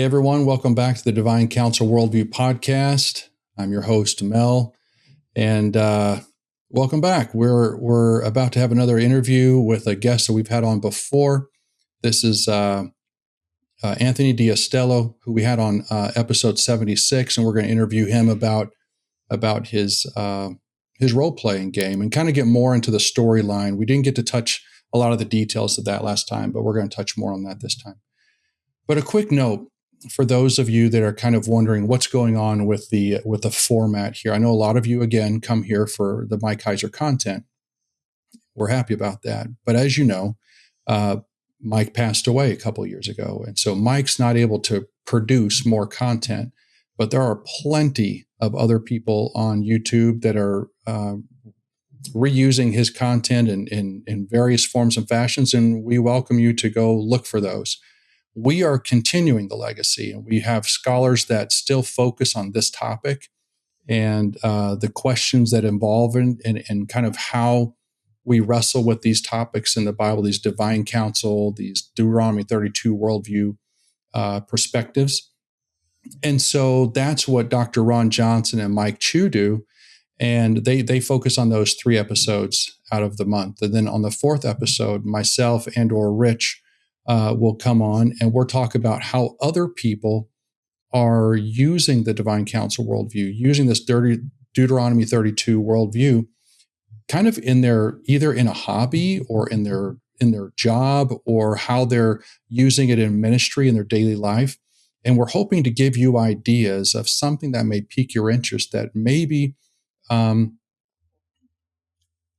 everyone. Welcome back to the Divine Counsel Worldview Podcast. I'm your host, Mel, and welcome back. We're about to have another interview with a guest that we've had on before. This is Anthony Diastello, who we had on episode 76, and we're going to interview him about his role-playing game and kind of get more into the storyline. We didn't get to touch a lot of the details of that last time, but we're going to touch more on that this time. But a quick note for those of you that are kind of wondering what's going on with the format here. I know a lot of you, again, come here for the Mike Heiser content. We're happy about that. But as you know, Mike passed away a couple of years ago. And so Mike's not able to produce more content, but there are plenty of other people on YouTube that are reusing his content in various forms and fashions. And we welcome you to go look for those. We are continuing the legacy, and we have scholars that still focus on this topic and the questions that involve and kind of how we wrestle with these topics in the Bible, these divine counsel, these Deuteronomy 32 worldview perspectives. And so that's what Dr. Ron Johnson and Mike Chu do. And they focus on those 3 episodes out of the month. And then on the 4th episode, myself and or Rich will come on, and we'll talk about how other people are using the divine counsel worldview, using this Deuteronomy 32 worldview, kind of in their either in a hobby or in their job, or how they're using it in ministry in their daily life. And we're hoping to give you ideas of something that may pique your interest, that maybe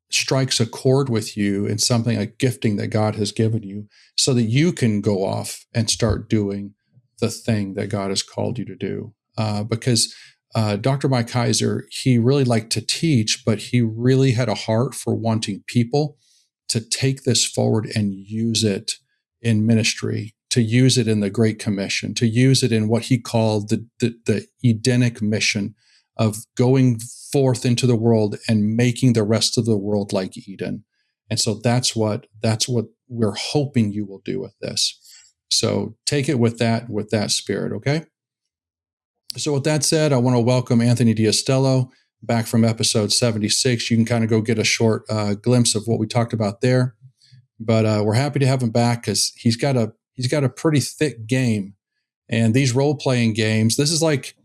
strikes a chord with you in something, a gifting that God has given you, so that you can go off and start doing the thing that God has called you to do. Because Dr. Mike Heiser, he really liked to teach, but he really had a heart for wanting people to take this forward and use it in ministry, to use it in the Great Commission, to use it in what he called the Edenic mission of going forth into the world and making the rest of the world like Eden. And so that's what we're hoping you will do with this. So take it with that spirit, okay? So with that said, I want to welcome Anthony Diastello back from episode 76. You can kind of go get a short glimpse of what we talked about there. But we're happy to have him back because he's got a pretty thick game. And these role-playing games, this is like,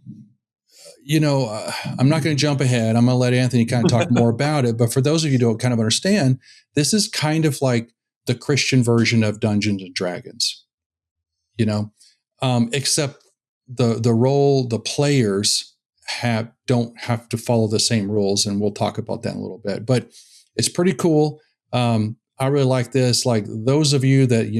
I'm not going to jump ahead. I'm going to let Anthony kind of talk more about it. But for those of you who don't kind of understand, this is kind of like the Christian version of Dungeons and Dragons, except the players don't have to follow the same rules. And we'll talk about that in a little bit. But it's pretty cool. I really like this. Like those of you that,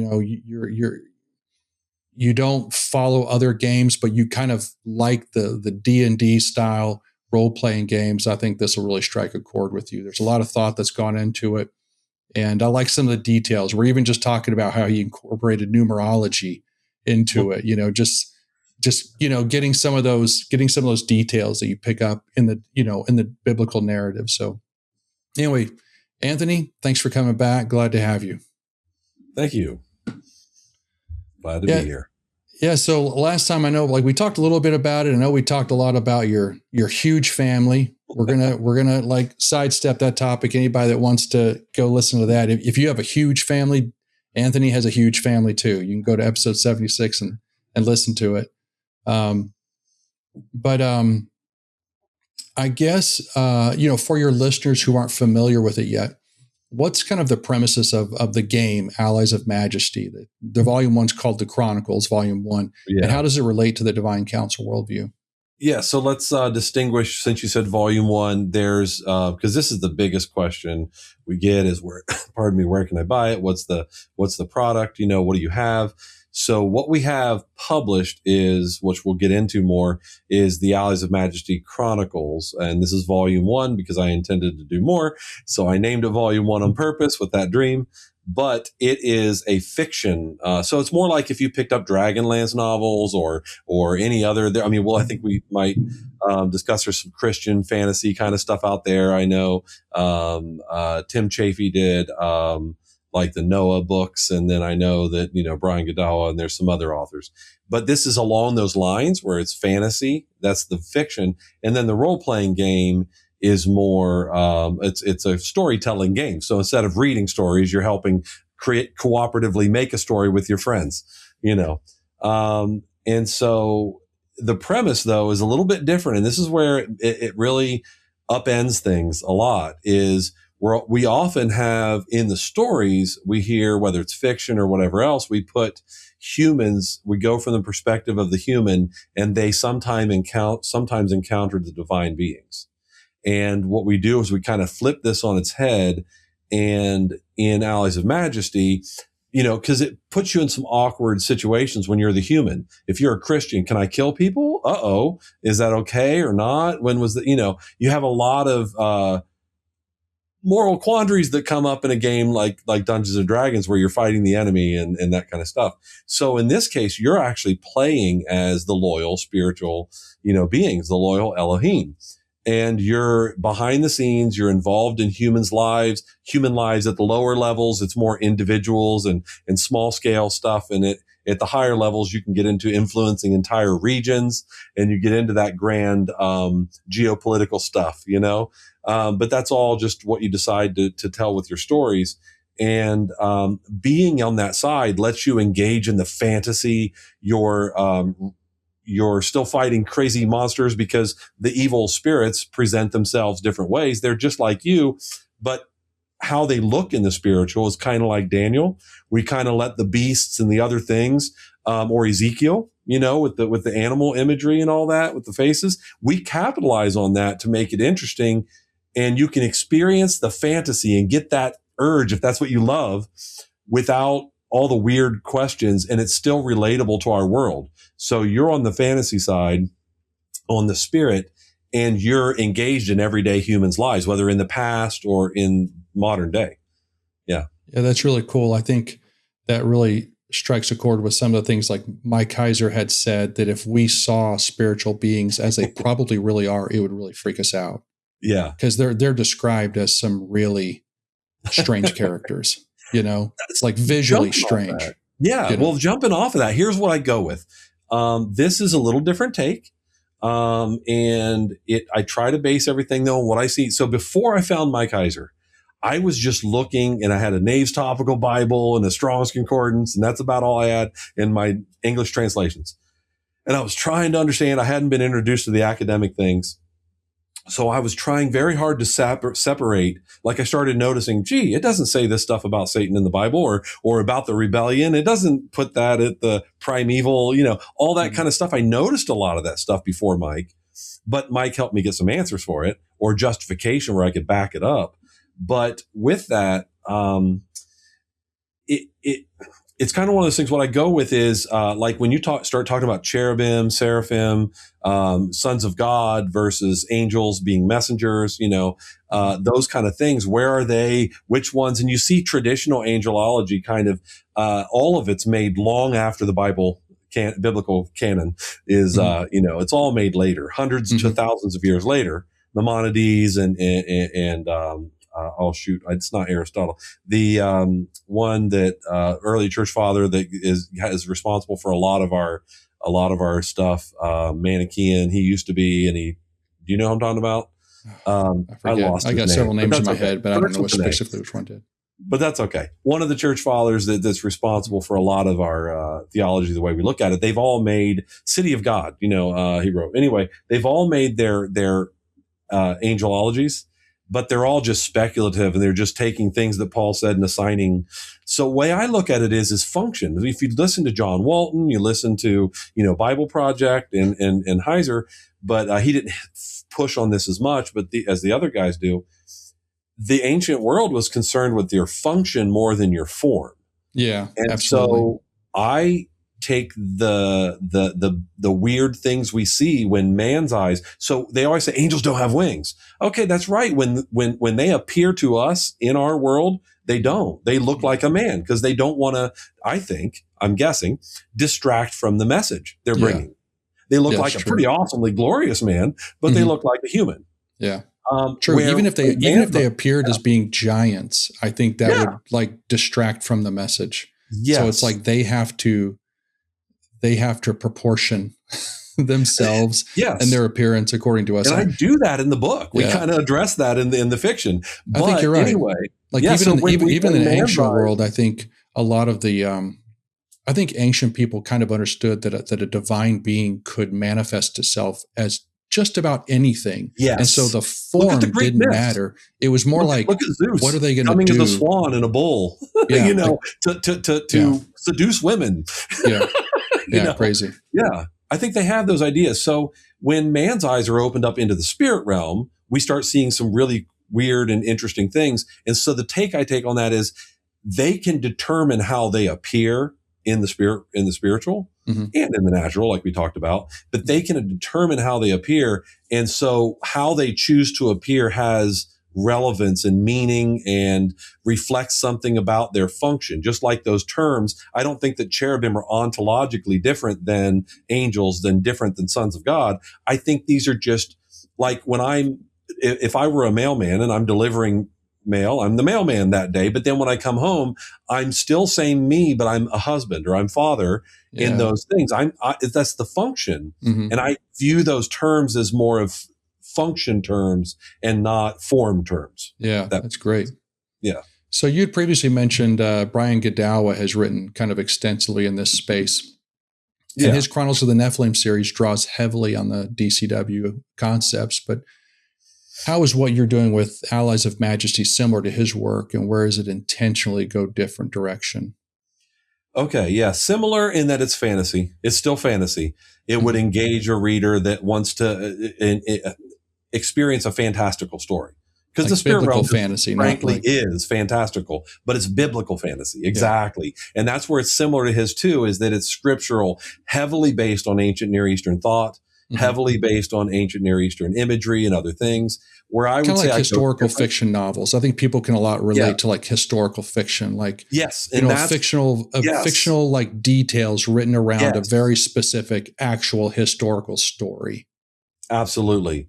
you don't follow other games, but you kind of like the D&D style role-playing games, I think this will really strike a chord with you. There's a lot of thought that's gone into it. And I like some of the details. We're even just talking about how he incorporated numerology into it, just getting some of those details that you pick up in the biblical narrative. So anyway, Anthony, thanks for coming back. Glad to have you. Thank you. Glad to be here. Yeah. So last time, I know, we talked a little bit about it. I know we talked a lot about your huge family. We're gonna sidestep that topic. Anybody that wants to go listen to that, if you have a huge family, Anthony has a huge family too. You can go to episode 76 and listen to it. But I guess for your listeners who aren't familiar with it yet, what's kind of the premises of the game, Allies of Majesty? The volume 1's called The Chronicles, volume 1. Yeah. And how does it relate to the Divine Counsel worldview? Yeah, so let's distinguish, since you said volume 1, there's, because this is the biggest question we get is where can I buy it? What's the product? What do you have? So what we have published is, which we'll get into more, is the Allies of Majesty Chronicles. And this is volume 1 because I intended to do more. So I named it volume 1 on purpose with that dream. But it is a fiction. So it's more like if you picked up Dragonlance novels or any other. I think we might discuss there's some Christian fantasy kind of stuff out there. I know Tim Chafee did like the Noah books. And then I know that, Brian Godawa, and there's some other authors. But this is along those lines where it's fantasy. That's the fiction. And then the role-playing game is more, it's a storytelling game. So instead of reading stories, you're helping cooperatively make a story with your friends, and so the premise, though, is a little bit different. And this is where it really upends things a lot, is we often have in the stories we hear, whether it's fiction or whatever else, we put humans, we go from the perspective of the human, and they sometimes encounter the divine beings. And what we do is we kind of flip this on its head. And in Allies of Majesty, because it puts you in some awkward situations when you're the human. If you're a Christian, can I kill people? Uh-oh. Is that okay or not? When was you have a lot of moral quandaries that come up in a game like Dungeons and Dragons, where you're fighting the enemy and that kind of stuff. So in this case, you're actually playing as the loyal spiritual, beings, the loyal Elohim. And you're behind the scenes, you're involved in human lives at the lower levels. It's more individuals and small scale stuff. And at the higher levels, you can get into influencing entire regions, and you get into that grand, geopolitical stuff, but that's all just what you decide to tell with your stories. And, being on that side lets you engage in the fantasy. You're still fighting crazy monsters because the evil spirits present themselves different ways. They're just like you, but how they look in the spiritual is kind of like Daniel. We kind of let the beasts and the other things, or Ezekiel, with the animal imagery and all that, with the faces, we capitalize on that to make it interesting. And you can experience the fantasy and get that urge, if that's what you love, without all the weird questions, and it's still relatable to our world. So you're on the fantasy side, on the spirit, and you're engaged in everyday humans' lives, whether in the past or in modern day. Yeah. Yeah, that's really cool. I think that really strikes a chord with some of the things like Mike Heiser had said, that if we saw spiritual beings as they probably really are, it would really freak us out. Yeah. Because they're described as some really strange characters. It's like visually strange. Yeah. Well, jumping off of that, here's what I go with. This is a little different take. And I try to base everything though on what I see. So before I found Mike Heiser, I was just looking, and I had a Nave's Topical Bible and a Strong's Concordance, and that's about all I had in my English translations. And I was trying to understand. I hadn't been introduced to the academic things. So I was trying very hard to separate. Like I started noticing, it doesn't say this stuff about Satan in the Bible or about the rebellion. It doesn't put that at the primeval, all that kind of stuff. I noticed a lot of that stuff before Mike, but Mike helped me get some answers for it, or justification where I could back it up. But with that, it's kind of one of those things. What I go with is, like when you start talking about cherubim, seraphim, sons of God versus angels being messengers, those kind of things. Where are they? Which ones? And you see traditional angelology kind of, all of it's made long after the biblical canon is, it's all made later, hundreds to thousands of years later. Maimonides and it's not Aristotle. The one that early church father that is responsible for a lot of our stuff. Manichaean, he used to be, and do you know who I'm talking about? I lost. I got several names in my head, but I don't know specifically which one did. But that's okay. One of the church fathers that's responsible for a lot of our theology, the way we look at it. They've all made City of God. He wrote anyway. They've all made their angelologies, but they're all just speculative, and they're just taking things that Paul said and assigning. So the way I look at it is function. If you listen to John Walton, you listen to, Bible Project and Heiser, but he didn't push on this as much, but as the other guys do, the ancient world was concerned with your function more than your form. Yeah, and absolutely. So I take the weird things we see when man's eyes. So they always say angels don't have wings. Okay, that's right. When they appear to us in our world, they don't. They look like a man because they don't want to, I'm guessing, distract from the message they're bringing. Yeah. They look like a pretty awesomely glorious man, but they look like a human. Yeah. True. Even if they appeared as being giants, I think that would like distract from the message. Yes. So it's like they have to proportion themselves and their appearance according to us. And I do that in the book. We kind of address that in the fiction. But I think you're right. Anyway, like even in the ancient world, I think a lot of the I think ancient people kind of understood that a divine being could manifest itself as just about anything. Yes. And so the form didn't matter. It was more look at Zeus. What are they going to do? Coming as a swan and a bull, to seduce women. Yeah. Yeah. Crazy. Yeah. I think they have those ideas. So when man's eyes are opened up into the spirit realm, we start seeing some really weird and interesting things. And so the take I take on that is they can determine how they appear in the spiritual and in the natural, like we talked about, but they can determine how they appear. And so how they choose to appear has relevance and meaning and reflects something about their function. Just like those terms, I don't think that cherubim are ontologically different than angels, than different than sons of God. I think these are just like if I were a mailman and I'm delivering mail, I'm the mailman that day. But then when I come home, I'm still saying me, but I'm a husband or I'm father in those things. That's the function. And I view those terms as more of function terms and not form terms. Yeah, that's great. Yeah. So you'd previously mentioned Brian Godawa has written kind of extensively in this space. And his Chronicles of the Nephilim series draws heavily on the DCW concepts, but how is what you're doing with Allies of Majesty similar to his work, and where does it intentionally go different direction? Okay, yeah, similar in that it's fantasy. It's still fantasy. It would engage a reader that wants to experience a fantastical story. Because the spirit realm, fantasy, frankly, is fantastical, but it's biblical fantasy. Exactly. Yeah. And that's where it's similar to his too, is that it's scriptural, heavily based on ancient Near Eastern thought, heavily based on ancient Near Eastern imagery and other things. Where I would say like historical fiction novels. I think people can a lot relate to like historical fiction, like fictional like details written around a very specific actual historical story. Absolutely.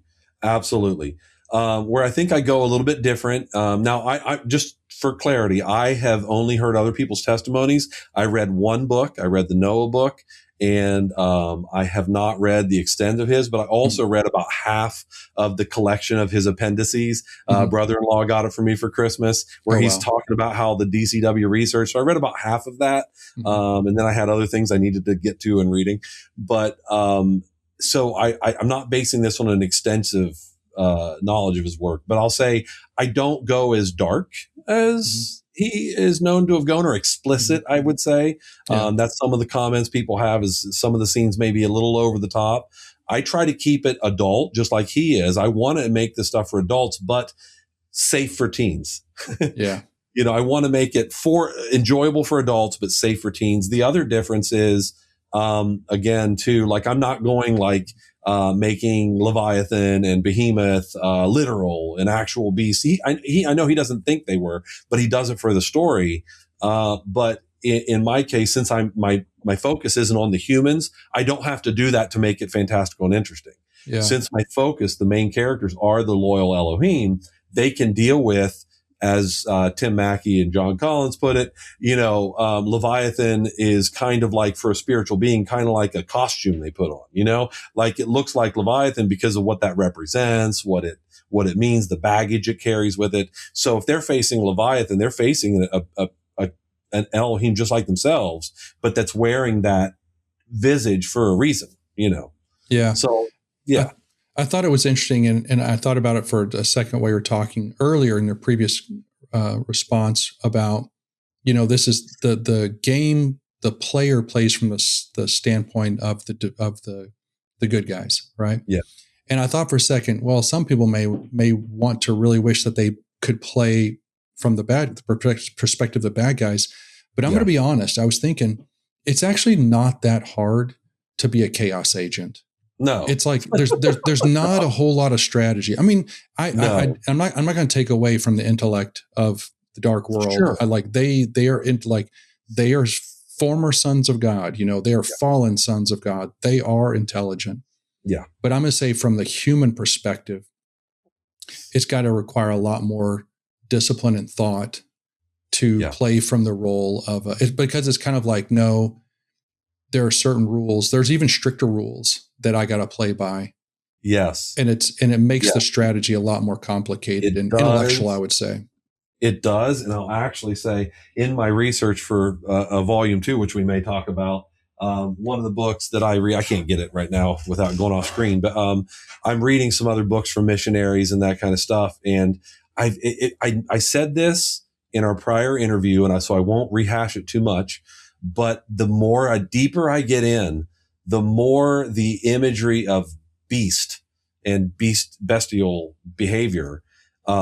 Where I think I go a little bit different. Now, I just for clarity, I have only heard other people's testimonies. I read one book. I read the Noah book. And I have not read the extent of his, but I also read about half of the collection of his appendices. Brother-in-law got it for me for Christmas, where he's talking about how the DCW research. So I read about half of that. And then I had other things I needed to get to in reading. But so I'm not basing this on an extensive knowledge of his work, but I'll say I don't go as dark as he is known to have gone, or explicit, I would say. That's some of the comments people have, is some of the scenes may be a little over the top. I try to keep it adult, just like he is. I want to make this stuff for adults, but safe for teens. I want to make it enjoyable for adults, but safe for teens. The other difference is, again, too, like I'm not going like making Leviathan and Behemoth literal and actual beasts. I know he doesn't think they were, but he does it for the story. But in my case, since my focus isn't on the humans, I don't have to do that to make it fantastical and interesting. Yeah. Since my focus, the main characters are the loyal Elohim, they can deal with, as Tim Mackey and John Collins put it, Leviathan is kind of like, for a spiritual being, kind of like a costume they put on, like it looks like Leviathan because of what that represents, what it means, the baggage it carries with it. So if they're facing Leviathan, they're facing an Elohim just like themselves, but that's wearing that visage for a reason, Yeah. So, yeah. I thought it was interesting, and I thought about it for a second while you were talking earlier in your previous response about, this is the game the player plays from the standpoint of the good guys, right? Yeah. And I thought for a second, well, some people may want to really wish that they could play from the perspective of the bad guys, but I'm going to be honest. I was thinking it's actually not that hard to be a chaos agent. No, it's like there's not a whole lot of strategy. I mean, I'm not going to take away from the intellect of the dark world. Sure. They are former sons of God. They are fallen sons of God. They are intelligent. Yeah. But I'm going to say from the human perspective, it's got to require a lot more discipline and thought to play from the role of because it's kind of like, no, there are certain rules. There's even stricter rules that I got to play by. Yes. And it makes the strategy a lot more complicated and intellectual, I would say. It does. And I'll actually say in my research for volume 2, which we may talk about, one of the books that I read, I can't get it right now without going off screen, but I'm reading some other books from missionaries and that kind of stuff. And I said this in our prior interview, and so I won't rehash it too much, but the deeper I get in, the more the imagery of beast and bestial behavior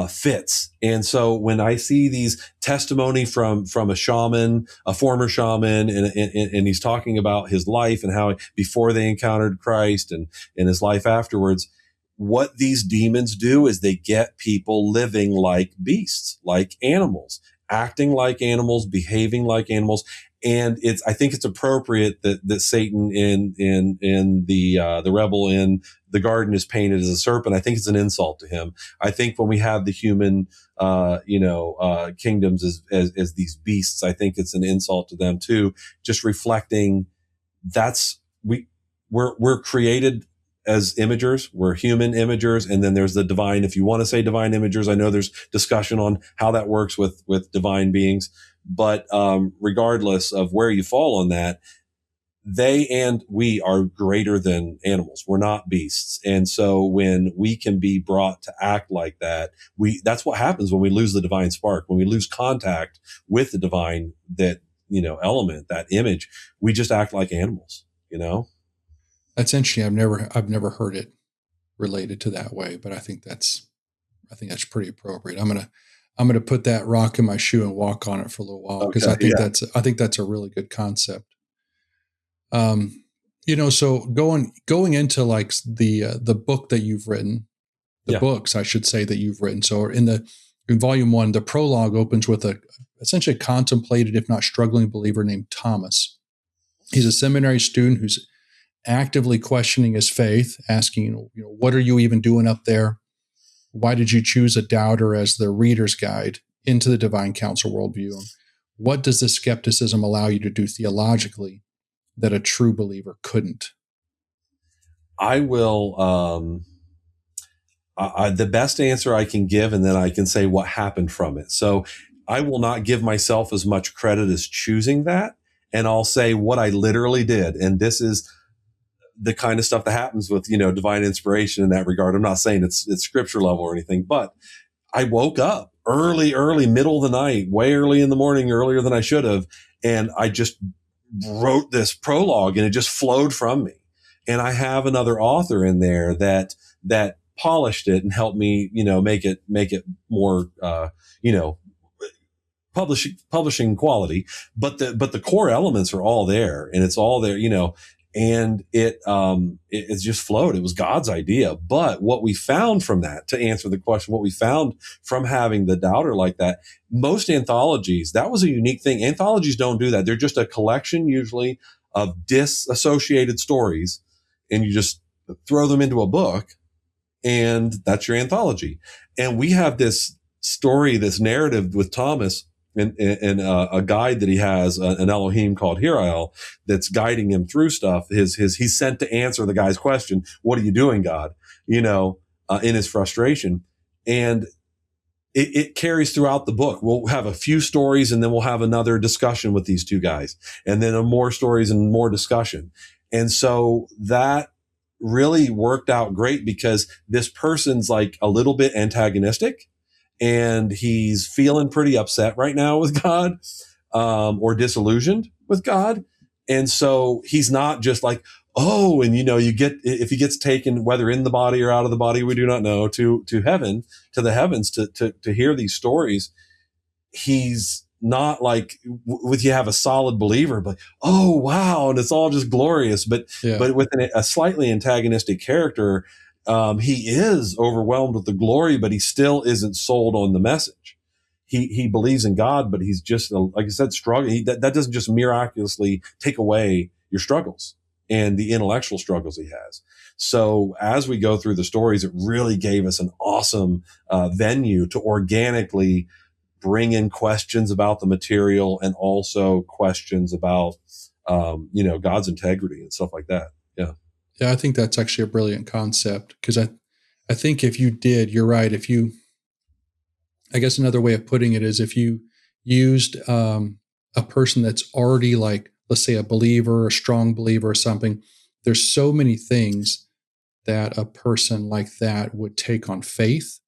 fits. And so when I see these testimony from a shaman, a former shaman, and he's talking about his life and how before they encountered Christ and his life afterwards, what these demons do is they get people living like beasts, like animals, acting like animals, behaving like animals. And I think it's appropriate that Satan in the rebel in the garden is painted as a serpent. I think it's an insult to him. I think when we have the human, kingdoms as these beasts, I think it's an insult to them too. Just reflecting we're created as imagers. We're human imagers. And then there's the divine. If you want to say divine imagers, I know there's discussion on how that works with divine beings. But regardless of where you fall on that, they and we are greater than animals. We're not beasts. And so when we can be brought to act like that, that's what happens when we lose the divine spark, when we lose contact with the divine, element, that image, we just act like animals, That's interesting. I've never heard it related to that way, but I think that's pretty appropriate. I'm going to put that rock in my shoe and walk on it for a little while, because I think that's a really good concept. So going into like the book that you've written, books, I should say, that you've written. So in volume 1, the prologue opens with essentially a contemplated, if not struggling believer named Thomas. He's a seminary student who's actively questioning his faith, asking, what are you even doing up there? Why did you choose a doubter as the reader's guide into the divine counsel worldview? What does this skepticism allow you to do theologically that a true believer couldn't? I will, the best answer I can give, and then I can say what happened from it. So I will not give myself as much credit as choosing that. And I'll say what I literally did. And this is the kind of stuff that happens with, divine inspiration in that regard. I'm not saying it's scripture level or anything, but I woke up early, middle of the night, way early in the morning, earlier than I should have. And I just wrote this prologue, and it just flowed from me. And I have another author in there that polished it and helped me, make it more, publishing quality. But the core elements are all there, and it's all there, and it's just flowed. It was God's idea. But what we found from that, to answer the question, what we found from having the doubter like that, most anthologies, that was a unique thing. Anthologies don't do that. They're just a collection usually of disassociated stories, and you just throw them into a book, and that's your anthology. And we have this story, this narrative with Thomas, and a guide that he has, an Elohim called Hirael, that's guiding him through stuff. He's sent to answer the guy's question, what are you doing, God? In his frustration. And it carries throughout the book. We'll have a few stories, and then we'll have another discussion with these two guys, and then more stories and more discussion. And so that really worked out great, because this person's like a little bit antagonistic, and he's feeling pretty upset right now with God, or disillusioned with God. And so he's not just like, oh, and if he gets taken, whether in the body or out of the body, we do not know, to heaven, to the heavens, to hear these stories, he's not like you have a solid believer, but oh wow, and it's all just glorious. But with a slightly antagonistic character, he is overwhelmed with the glory, but he still isn't sold on the message. He believes in God, but he's just, like I said, struggling. That doesn't just miraculously take away your struggles. and the intellectual struggles he has. So as we go through the stories, it really gave us an awesome venue to organically bring in questions about the material and also questions about, God's integrity and stuff like that. Yeah. Yeah. I think that's actually a brilliant concept, because I think if you did, you're right. I guess another way of putting it is if you used a person that's already like, let's say a believer, a strong believer or something, there's so many things that a person like that would take on faith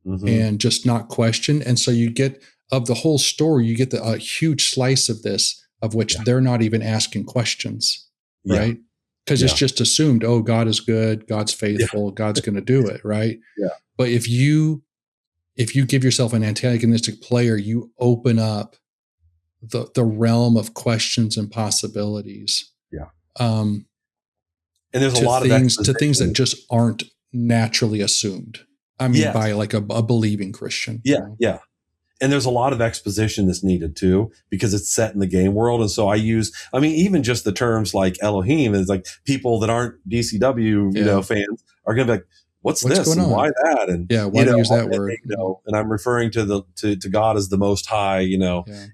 and just not question. And so you get, of the whole story, you get a huge slice of this, of which they're not even asking questions, right? Because it's just assumed, oh, God is good, God's faithful, God's going to do it, right? Yeah. But if you give yourself an antagonistic player, you open up the realm of questions and possibilities. Yeah. And there's a lot to things that just aren't naturally assumed. I mean, by like a believing Christian. Yeah. You know? Yeah. And there's a lot of exposition that's needed too, because it's set in the game world. And so even just the terms like Elohim is like, people that aren't DCW, fans are going to be like, what's this going on? And why that? And why do you use that word? And I'm referring to God as the Most High,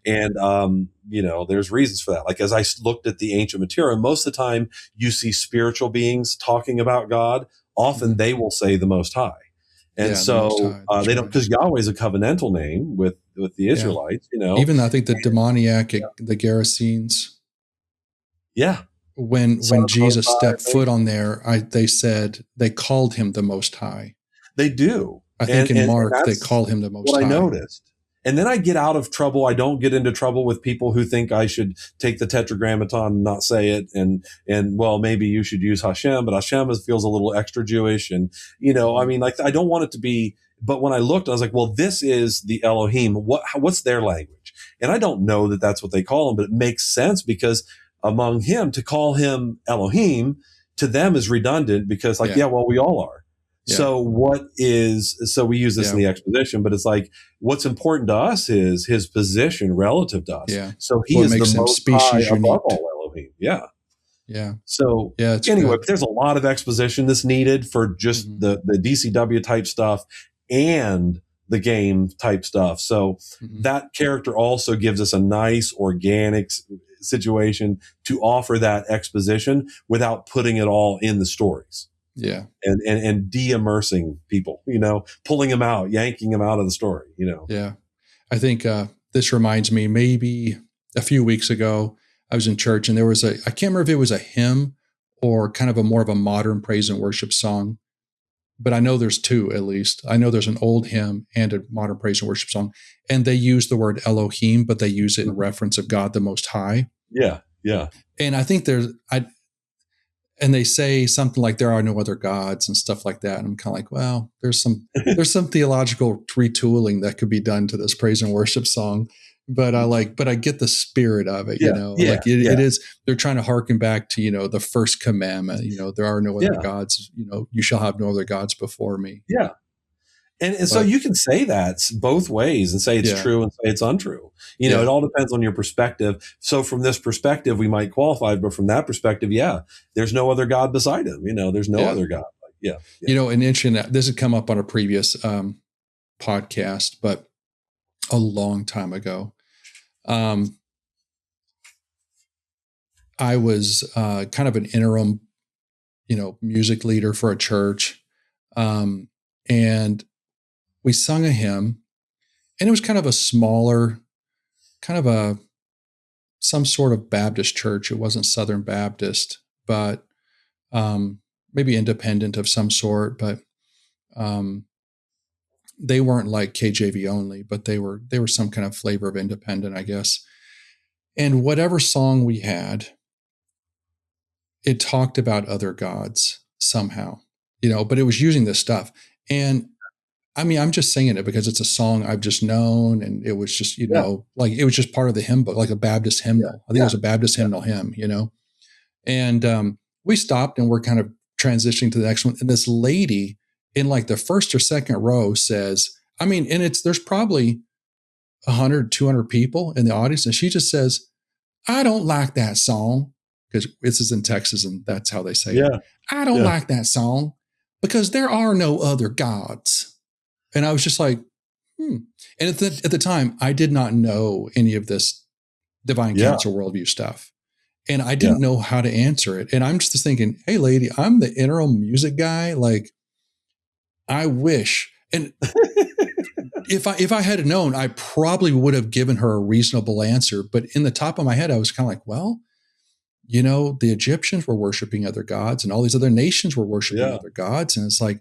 and there's reasons for that. Like, as I looked at the ancient material, most of the time you see spiritual beings talking about God. Often they will say the Most High. And so they don't, because Yahweh is a covenantal name with the Israelites, Even I think the demoniac, the Gerasenes. Yeah. When Jesus stepped foot on there, they called him the Most High. They do. I think in Mark, they call him the Most High. What I noticed. And then I get out of trouble. I don't get into trouble with people who think I should take the tetragrammaton and not say it. And well, maybe you should use Hashem, but Hashem feels a little extra Jewish. And, I don't want it to be, but when I looked, I was like, well, this is the Elohim. What's their language? And I don't know that that's what they call him, but it makes sense, because among him, to call him Elohim to them is redundant, because we all are. Yeah. So we use this in the exposition, but it's like, what's important to us is his position relative to us. Yeah. So he is the most high above all Elohim. Yeah. Yeah. So anyway, there's a lot of exposition that's needed for just the DCW type stuff and the game type stuff. So that character also gives us a nice organic situation to offer that exposition without putting it all in the stories. Yeah. And de-immersing people, pulling them out, yanking them out of the story, Yeah. I think this reminds me, maybe a few weeks ago, I was in church and there was I can't remember if it was a hymn or kind of more of a modern praise and worship song, but I know there's two at least. I know there's an old hymn and a modern praise and worship song, and they use the word Elohim, but they use it in reference of God the Most High. Yeah. Yeah. And I think and they say something like there are no other gods and stuff like that. And I'm kind of like, well, there's some theological retooling that could be done to this praise and worship song. But I get the spirit of it, it is, they're trying to harken back to, the first commandment, there are no other gods, you shall have no other gods before me. Yeah. And so you can say that both ways and say it's true and say it's untrue. It all depends on your perspective. So from this perspective, we might qualify, but from that perspective, there's no other God beside him. There's no other God. And interesting, this had come up on a previous podcast, but a long time ago. I was kind of an interim, music leader for a church. And we sung a hymn, and it was kind of a smaller, some sort of Baptist church. It wasn't Southern Baptist, but maybe independent of some sort. But they weren't like KJV only, but they were some kind of flavor of independent, I guess. And whatever song we had, it talked about other gods somehow, but it was using this stuff. And I mean, I'm just singing it because it's a song I've just known. And it was just, like it was just part of the hymn book, like a Baptist hymnal. I think it was a Baptist hymnal hymn, and we stopped and we're kind of transitioning to the next one. And this lady in like the first or second row says, there's probably 100, 200 people in the audience. And she just says, I don't like that song. because this is in Texas and that's how they say Yeah. it. I don't like that song because there are no other gods. And I was just like, And at the time, I did not know any of this divine council worldview stuff. And I didn't know how to answer it. And I'm just thinking, hey, lady, I'm the interim music guy. Like, I wish. And if I had known, I probably would have given her a reasonable answer. But in the top of my head, I was kind of like, well, the Egyptians were worshiping other gods and all these other nations were worshiping other gods. And it's like,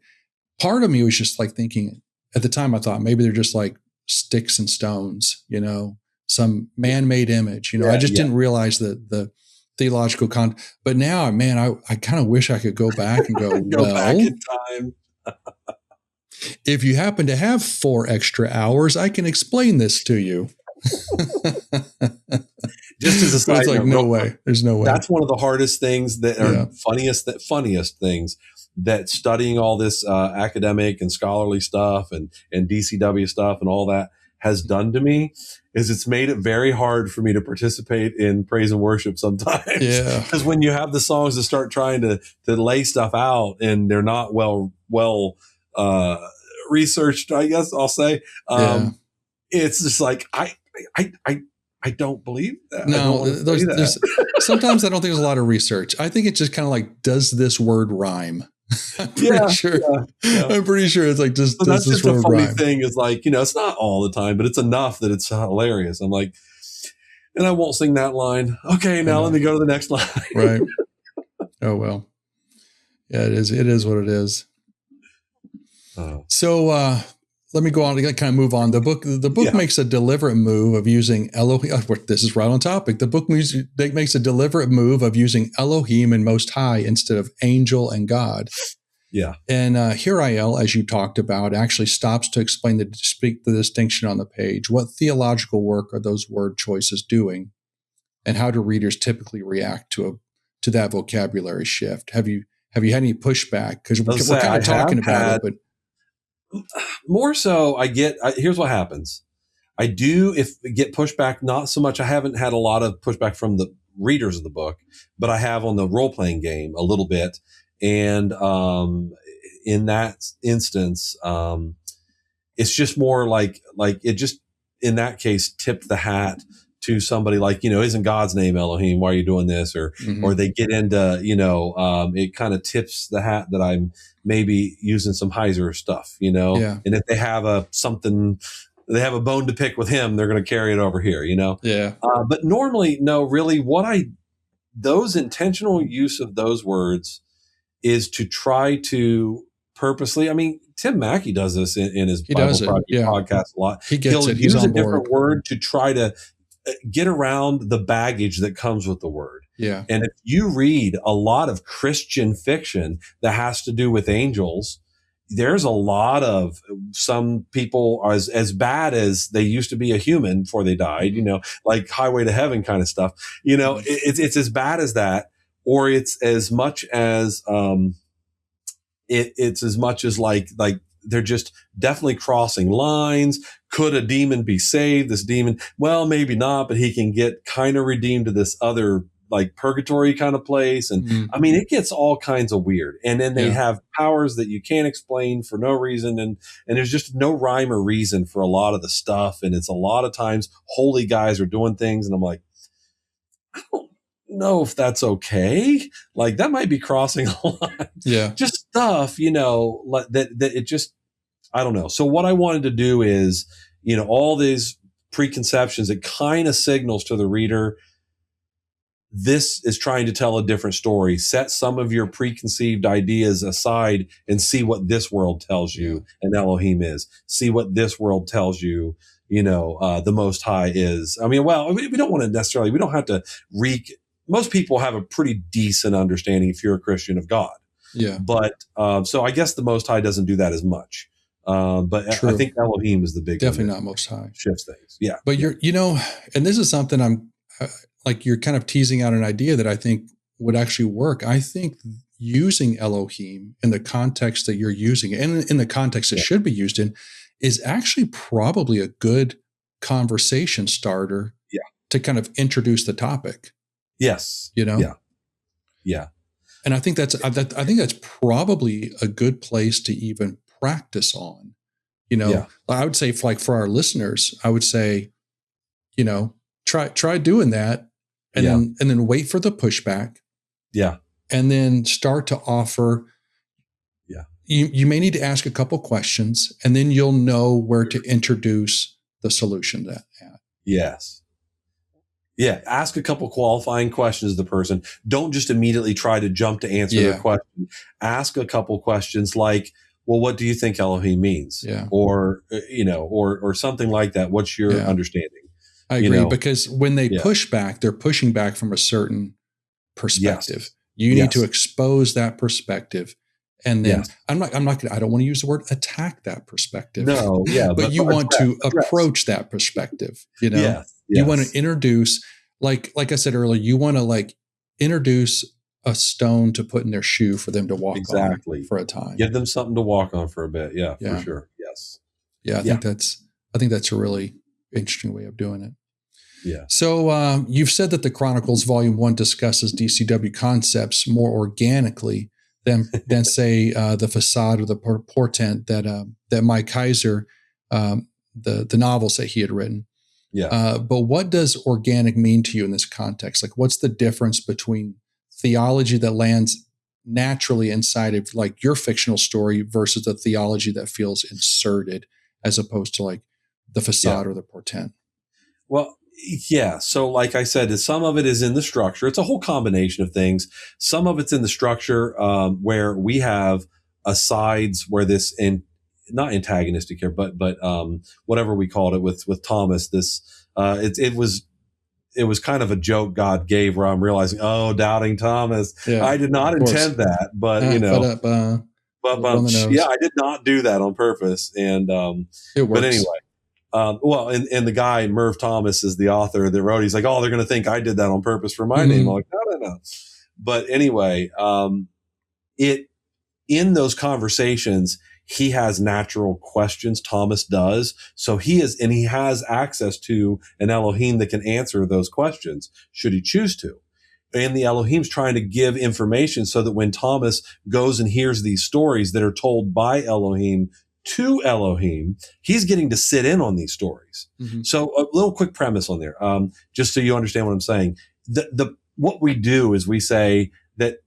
part of me was just like thinking, at the time I thought maybe they're just like sticks and stones, some man-made image, I just didn't realize the theological but now, man, I kind of wish I could go back and go, back in time. If you happen to have 4 extra hours, I can explain this to you. Just as a side it's like, note, no way. There's no way. That's one of the hardest things that are funniest things that studying all this academic and scholarly stuff and DCW stuff and all that has done to me is it's made it very hard for me to participate in praise and worship sometimes. Yeah. Because when you have the songs that start trying to lay stuff out and they're not well researched, I guess I'll say, it's just like, I don't believe that. No, there's sometimes I don't think there's a lot of research. I think it's just kind of like, does this word rhyme? I'm pretty sure. Yeah. I'm pretty sure it's like, does that's this just word a funny rhyme? thing is like, it's not all the time, but it's enough that it's hilarious. I'm like, and I won't sing that line. Okay, now let me go to the next line. Right. Oh, well. Yeah, it is. It is what it is. So let me go on to kind of move on. The book makes a deliberate move of using Elohim. This is right on topic. The book makes a deliberate move of using Elohim and Most High instead of angel and God. Yeah. And Hirael, as you talked about, actually stops to explain the distinction on the page. What theological work are those word choices doing? And how do readers typically react to that vocabulary shift? Have you had any pushback? Because we're kind of talking about it, but more so, here's what happens. I do get pushback, not so much. I haven't had a lot of pushback from the readers of the book, but I have on the role-playing game a little bit. And in that instance, it's just more like it just, in that case, tipped the hat to somebody like, isn't God's name Elohim? Why are you doing this? Or they get into, it kind of tips the hat that I'm maybe using some Heiser stuff, and if they have they have a bone to pick with him, they're going to carry it over here, Yeah. But normally, no, really those intentional use of those words is to try to purposely, Tim Mackey does this in his Bible Project podcast a lot. He'll use a different word to try to get around the baggage that comes with the word. Yeah. And if you read a lot of Christian fiction that has to do with angels, there's a lot of some people are as bad as they used to be a human before they died, like Highway to Heaven kind of stuff. It's as bad as that, or it's as much as it's as much as like they're just definitely crossing lines. Could a demon be saved? This demon, well, maybe not, but he can get kind of redeemed to this other like purgatory kind of place. And it gets all kinds of weird. And then they have powers that you can't explain for no reason. And there's just no rhyme or reason for a lot of the stuff. And it's a lot of times holy guys are doing things. And I'm like, I don't know if that's okay. Like that might be crossing a line. Yeah. Just stuff, that it just, I don't know. So what I wanted to do is, all these preconceptions, it kind of signals to the reader, this is trying to tell a different story. Set some of your preconceived ideas aside and see what this world tells you and Elohim is. See what this world tells you, the Most High is. We don't want to necessarily, we don't have to most people have a pretty decent understanding if you're a Christian of God. Yeah. But, so I guess the Most High doesn't do that as much. But True. I think Elohim is the big definitely not Most High shifts things. Yeah. But you're, and this is something I'm like, you're kind of teasing out an idea that I think would actually work. I think using Elohim in the context that you're using and in the context it should be used in is actually probably a good conversation starter to kind of introduce the topic. Yes. Yeah. Yeah. And I think that's probably a good place to even practice on. I would say for our listeners, I would say, try doing that, and then wait for the pushback. Yeah. And then start to offer. Yeah. You may need to ask a couple questions, and then you'll know where to introduce the solution to that. Yes. Yeah. Ask a couple qualifying questions of the person. Don't just immediately try to jump to answer their question. Ask a couple questions like, well, what do you think Elohim means? Yeah. Or, or something like that. What's your understanding? I agree, because when they push back, they're pushing back from a certain perspective. Yes. You need to expose that perspective. And then I don't want to use the word attack that perspective. No, but you want to approach that perspective. You want to introduce, like I said earlier, you want to introduce a stone to put in their shoe for them to walk on for a time. Give them something to walk on for a bit. Yeah, for sure. Yes. Yeah, I think that's a really interesting way of doing it. Yeah. So you've said that the Chronicles Volume 1 discusses DCW concepts more organically than say the facade or the portent that Mike Heiser, the novels that he had written. Yeah. But what does organic mean to you in this context? What's the difference between theology that lands naturally inside of your fictional story versus the theology that feels inserted as opposed to the facade or the portent? Well, yeah. So like I said, some of it is in the structure. It's a whole combination of things. Some of it's in the structure where we have asides where this, not antagonistic here, but whatever we called it with Thomas, this it was kind of a joke God gave where I'm realizing, doubting Thomas. Yeah, I did not intend that, but I did not do that on purpose. And it works. But anyway. And the guy, Merv Thomas, is the author that wrote. He's like, they're going to think I did that on purpose for my name. I'm like, no. But anyway, in those conversations, he has natural questions. Thomas does. So he has access to an Elohim that can answer those questions should he choose to. And the Elohim's trying to give information so that when Thomas goes and hears these stories that are told by Elohim to Elohim, he's getting to sit in on these stories. Mm-hmm. So a little quick premise on there, just so you understand what I'm saying. What we do is we say that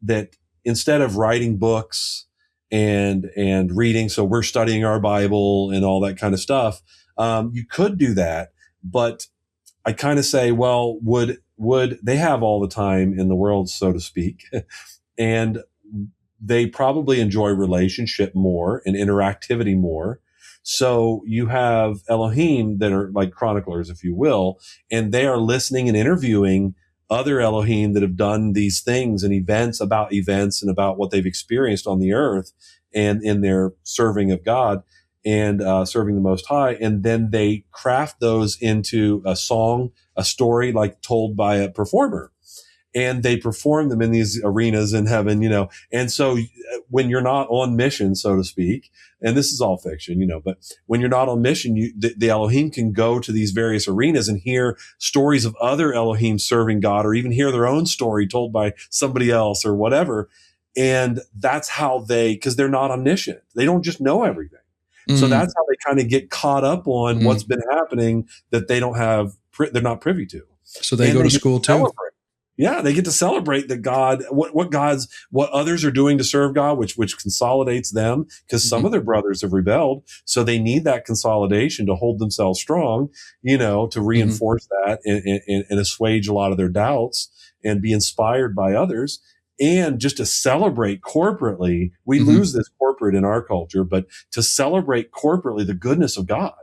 instead of writing books and reading, so we're studying our Bible and all that kind of stuff. You could do that, but I kind of say, well, would they have all the time in the world, so to speak, and they probably enjoy relationship more and interactivity more. So you have Elohim that are like chroniclers, if you will, and they are listening and interviewing other Elohim that have done these things and events and about what they've experienced on the earth and in their serving of God and serving the Most High. And then they craft those into a song, a story told by a performer. And they perform them in these arenas in heaven, And so when you're not on mission, so to speak, and this is all fiction, but when you're not on mission, the Elohim can go to these various arenas and hear stories of other Elohim serving God, or even hear their own story told by somebody else or whatever. And that's how because they're not omniscient. They don't just know everything. So that's how they kind of get caught up on what's been happening that they don't have, they're not privy to. So they go to school too. Yeah, they get to celebrate that God, what others are doing to serve God, which consolidates them, because some of their brothers have rebelled. So they need that consolidation to hold themselves strong, to reinforce that and assuage a lot of their doubts and be inspired by others. And just to celebrate corporately, we lose this corporate in our culture, but to celebrate corporately the goodness of God,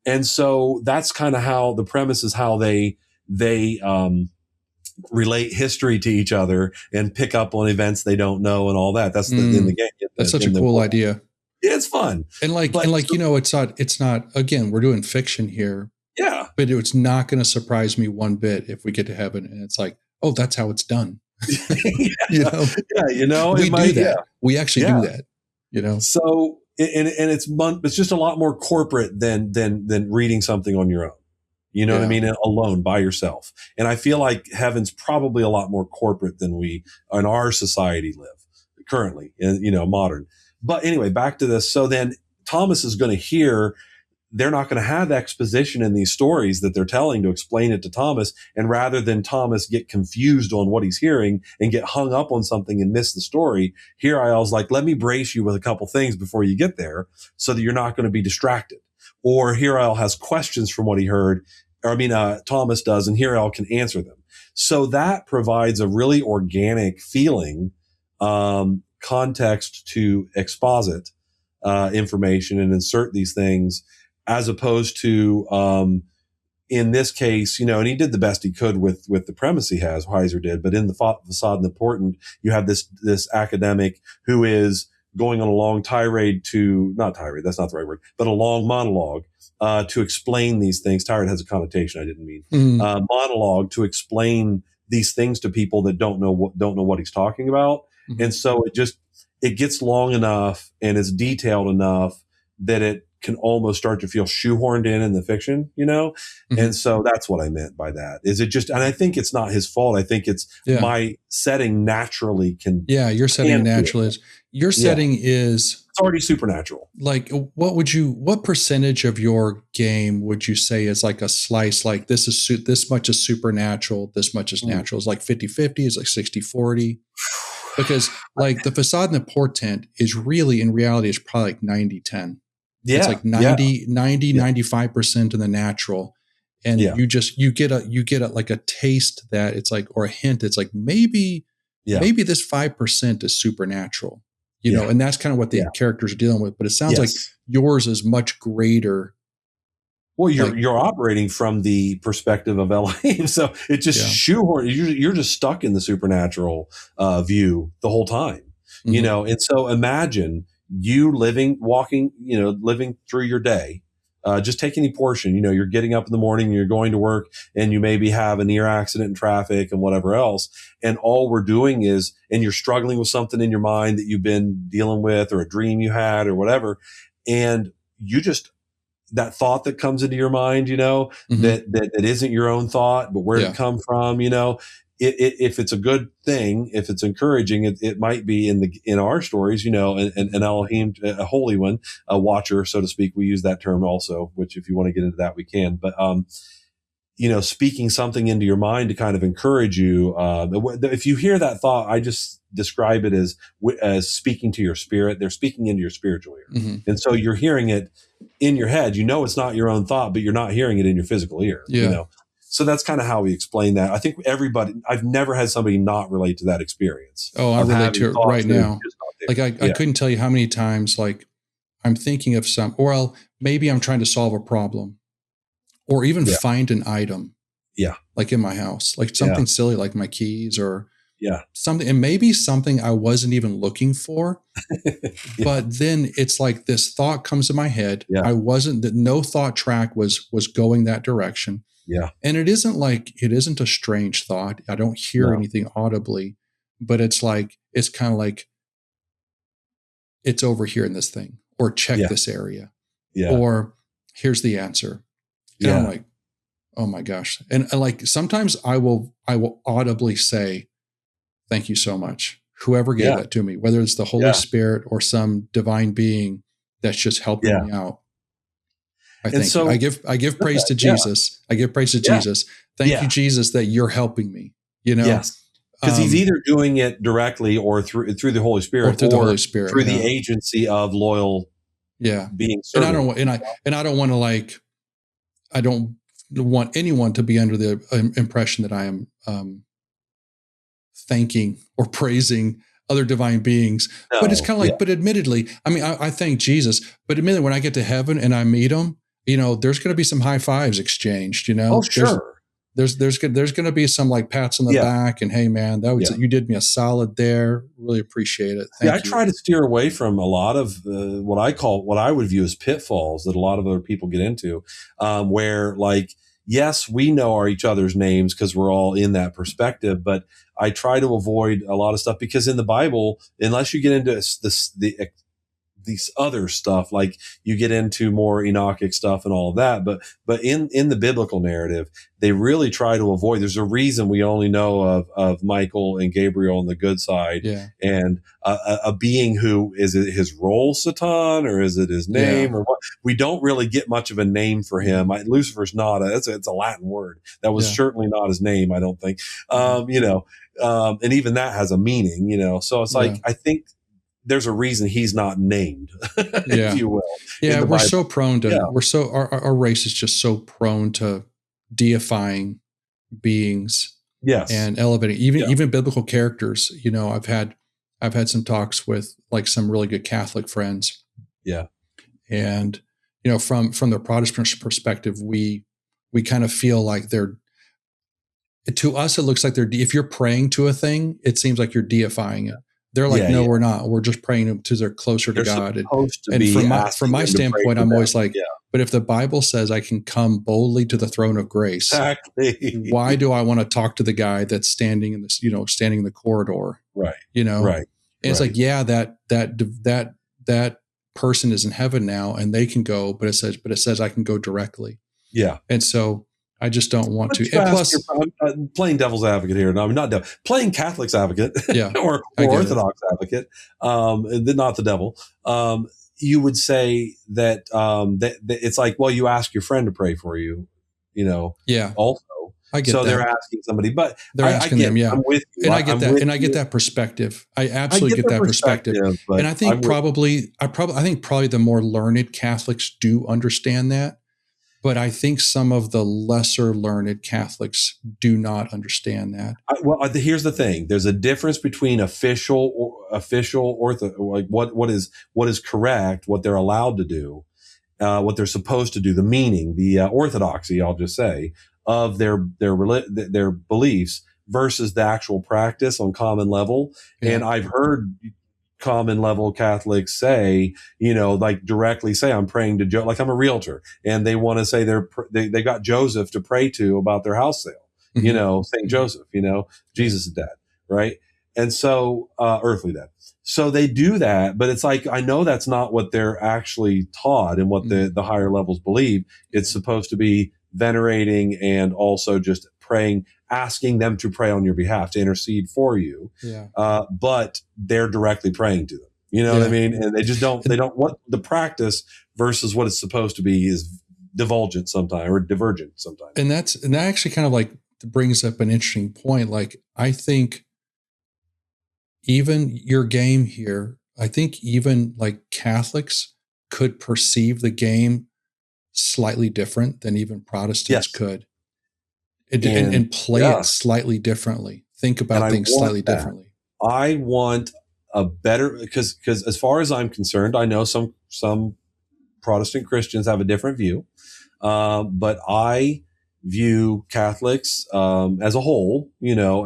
And so that's kind of how the premise is how they relate history to each other and pick up on events they don't know and all that. That's in the game. That's such a cool idea. Yeah, it's fun. And it's not, again, we're doing fiction here. Yeah. But it's not going to surprise me one bit if we get to heaven and it's like, oh, that's how it's done. We do that. Yeah. We actually do that, So, and it's just a lot more corporate than reading something on your own. You know what I mean? Alone, by yourself. And I feel like heaven's probably a lot more corporate than we in our society live currently, modern. But anyway, back to this. So then Thomas is going to hear, they're not going to have exposition in these stories that they're telling to explain it to Thomas. And rather than Thomas get confused on what he's hearing and get hung up on something and miss the story, Hirael's like, let me brace you with a couple things before you get there so that you're not going to be distracted. Or Hirael has questions from what he heard, Thomas does, and Hirael can answer them. So that provides a really organic feeling, context to exposit information and insert these things, as opposed to, in this case, and he did the best he could with the premise he has, Heiser did, but in the Facade and the Portent, you have this academic who is going on a long not tirade, that's not the right word, but a long monologue, to explain these things. Tirade has a connotation I didn't mean. Monologue to explain these things to people that don't know what he's talking about. Mm-hmm. And so it gets long enough and is detailed enough that it can almost start to feel shoehorned in the fiction, Mm-hmm. And so that's what I meant by that. Is it just, and I think it's not his fault. I think it's my setting naturally can. Yeah. Your setting naturally is, your setting is. It's already supernatural. Like, what percentage of your game would you say is like a slice? Like this much is supernatural, this much is natural. It's like 50-50, it's like 60-40. Because like the Facade and the Portent is really, in reality, is probably like 90-10. Yeah. It's like 95% in the natural. And you get like a taste that it's like, or a hint. It's like, maybe this 5% is supernatural, and that's kind of what the characters are dealing with. But it sounds like yours is much greater. Well, you're operating from the perspective of Elohim. So it just shoehorn. You're just stuck in the supernatural view the whole time, mm-hmm. And so imagine you living through your day. Just take any portion, you're getting up in the morning, you're going to work, and you maybe have a near accident in traffic and whatever else. And all we're doing is, and you're struggling with something in your mind that you've been dealing with, or a dream you had or whatever. And you just, that thought that comes into your mind, mm-hmm. that isn't your own thought, but where did it come from, if it's a good thing, if it's encouraging, it might be in our stories, an Elohim, a holy one, a watcher, so to speak. We use that term also, which if you want to get into that, we can. But, speaking something into your mind to kind of encourage you. If you hear that thought, I just describe it as speaking to your spirit. They're speaking into your spiritual ear. Mm-hmm. And so you're hearing it in your head. It's not your own thought, but you're not hearing it in your physical ear. Yeah. So that's kind of how we explain that. I think I've never had somebody not relate to that experience. Oh, I relate to it right now. Like I couldn't tell you how many times, like I'm thinking of maybe I'm trying to solve a problem or even find an item. Yeah. Like in my house, like something silly, like my keys or something, and maybe something I wasn't even looking for, but then it's like this thought comes to my head. Yeah. No thought track was going that direction. Yeah. And it isn't a strange thought. I don't hear anything audibly, but it's kind of like, it's over here in this thing, or check this area, or here's the answer. And I'm like, oh my gosh. And like, sometimes I will audibly say, thank you so much. Whoever gave that to me, whether it's the Holy Spirit or some divine being that's just helping me out. I give praise to Jesus. I give praise to Jesus. Thank you, Jesus, that you're helping me. Yes, because he's either doing it directly or through the Holy Spirit, or through the Holy Spirit, through the agency of loyal, being. And I don't want I don't want anyone to be under the impression that I am thanking or praising other divine beings. No, but it's kind of like, but admittedly, I mean, I thank Jesus, but admittedly, when I get to heaven and I meet him, there's going to be some high fives exchanged, Oh, sure. There's going to be some like pats on the back and, hey man, you did me a solid there. Really appreciate it. Thank you. I try to steer away from a lot of what I would view as pitfalls that a lot of other people get into, where like, yes, we know each other's names because we're all in that perspective, but I try to avoid a lot of stuff because in the Bible, unless you get into the these other stuff, like you get into more Enochic stuff and all of that. But in the biblical narrative, they really try to avoid. There's a reason we only know of Michael and Gabriel on the good side, and a being who is it his role Satan, or is it his name, or what? We don't really get much of a name for him. Lucifer's not it's a Latin word. That was certainly not his name, I don't think. And even that has a meaning, so it's like, I think there's a reason he's not named, if you will. Yeah. We're so prone to, our race is just so prone to deifying beings and elevating even biblical characters. I've had some talks with like some really good Catholic friends. Yeah. And, from the Protestant perspective, we kind of feel like to us, it looks like if you're praying to a thing, it seems like you're deifying it. They're like, no, we're not. We're just praying to they're closer to God. And from my standpoint, I'm always like, but if the Bible says I can come boldly to the throne of grace, why do I want to talk to the guy that's standing in this, standing in the corridor? Right. And it's like, that person is in heaven now and they can go, but it says I can go directly. Yeah. And so I just don't want to. And plus, playing devil's advocate here. No, I'm not playing Catholic's advocate, or Orthodox advocate, not the devil. You would say that that it's like, well, you ask your friend to pray for you, Also, I get so that. They're asking somebody, but they're asking them. Yeah, I'm with you. And I get that, and I get that perspective. I absolutely get that perspective. And I think probably the more learned Catholics do understand that. But I think some of the lesser learned Catholics do not understand that. Here's the thing: there's a difference between official like what is correct, what they're allowed to do, what they're supposed to do, the meaning, the orthodoxy, I'll just say, of their beliefs versus the actual practice on common level. Yeah. And I've heard common level Catholics say, like directly say, I'm praying to like I'm a realtor, and they want to say they got Joseph to pray to about their house sale, Saint Joseph, Jesus is dead, right? And so, earthly dead. So they do that, but it's like, I know that's not what they're actually taught and what the higher levels believe. It's supposed to be venerating and also just praying, asking them to pray on your behalf, to intercede for you. Yeah. But they're directly praying to them. You know what I mean? And they don't want the practice versus what it's supposed to be is divergent sometimes. And that actually kind of like brings up an interesting point. Like, I think even your game here, I think even like Catholics could perceive the game slightly different than even Protestants could. And play it slightly differently. Think about things slightly differently. I want a better, because as far as I'm concerned, I know some Protestant Christians have a different view, but I view Catholics as a whole,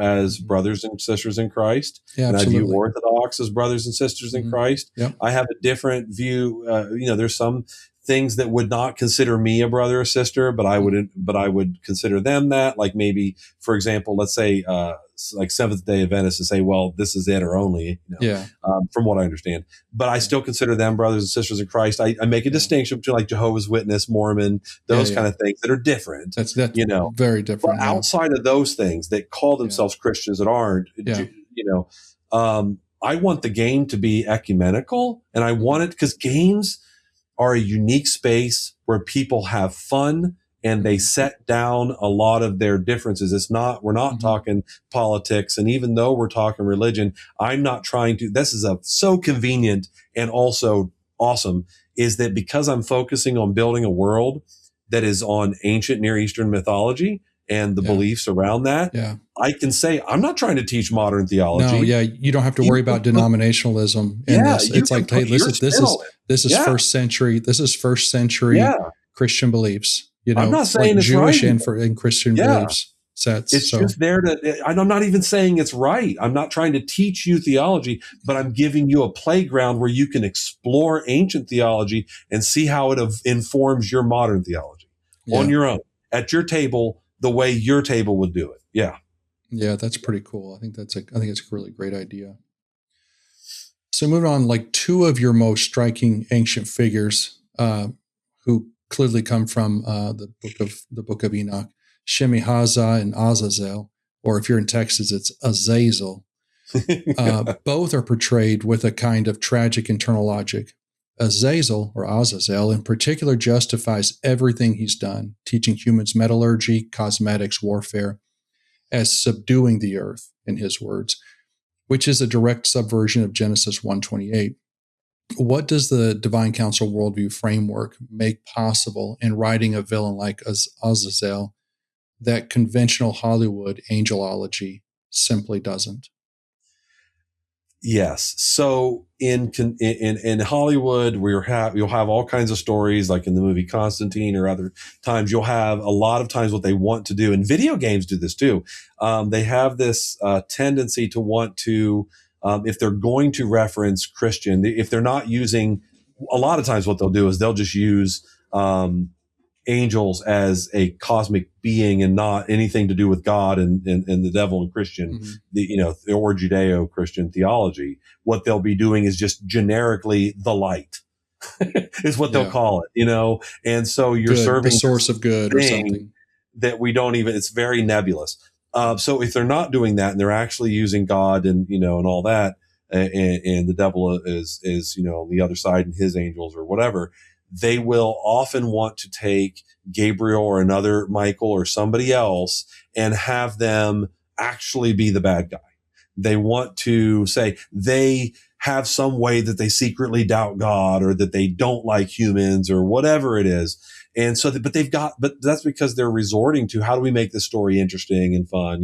as brothers and sisters in Christ. Yeah, and absolutely. I view Orthodox as brothers and sisters in Christ. Yep. I have a different view. There's some things that would not consider me a brother or sister, but I would consider them that. Like maybe, for example, let's say like Seventh-day Adventists to say, well, this is it or only, from what I understand. But I still consider them brothers and sisters in Christ. I make a distinction between like Jehovah's Witness, Mormon, those kind of things that are different. That's very different. But outside of those things that call themselves Christians that aren't, I want the game to be ecumenical, and I want it because games are a unique space where people have fun and they set down a lot of their differences. We're not talking politics. And even though we're talking religion, I'm not trying to, this is so convenient and also awesome, is that because I'm focusing on building a world that is on ancient Near Eastern mythology and the beliefs around that, I can say, I'm not trying to teach modern theology. No, you don't have to worry about denominationalism in this. It's like, hey, this is first century. This is first century Christian beliefs. I'm not saying like it's Jewish right. and Christian beliefs sets. It's just there I'm not even saying it's right. I'm not trying to teach you theology, but I'm giving you a playground where you can explore ancient theology and see how it informs your modern theology on your own, at your table, the way your table would do it. Yeah. Yeah, that's pretty cool. I think it's a really great idea. So moving on, like two of your most striking ancient figures, who clearly come from the book of Enoch, Shemihaza and Azazel, or if you're in Texas, it's Azazel. Both are portrayed with a kind of tragic internal logic. Azazel, or Azazel, in particular, justifies everything he's done, teaching humans metallurgy, cosmetics, warfare, as subduing the earth, in his words, which is a direct subversion of Genesis 1:28. What does the Divine Council worldview framework make possible in writing a villain like Azazel that conventional Hollywood angelology simply doesn't? Yes. So in Hollywood, you'll have all kinds of stories, like in the movie Constantine or other times. You'll have a lot of times what they want to do, and video games do this too. They have this tendency to want to, if they're going to reference Christian, if they're not using, a lot of times what they'll do is they'll just use angels as a cosmic being and not anything to do with God and the devil and Christian, or Judeo-Christian theology. What they'll be doing is just generically the light is what they'll call it, and so you're serving the source of good or something that we don't even, it's very nebulous. So if they're not doing that and they're actually using God and all that, and the devil is on the other side and his angels or whatever, they will often want to take Gabriel or another Michael or somebody else and have them actually be the bad guy. They want to say they have some way that they secretly doubt God or that they don't like humans or whatever it is. And so, but that's because they're resorting to, how do we make this story interesting and fun,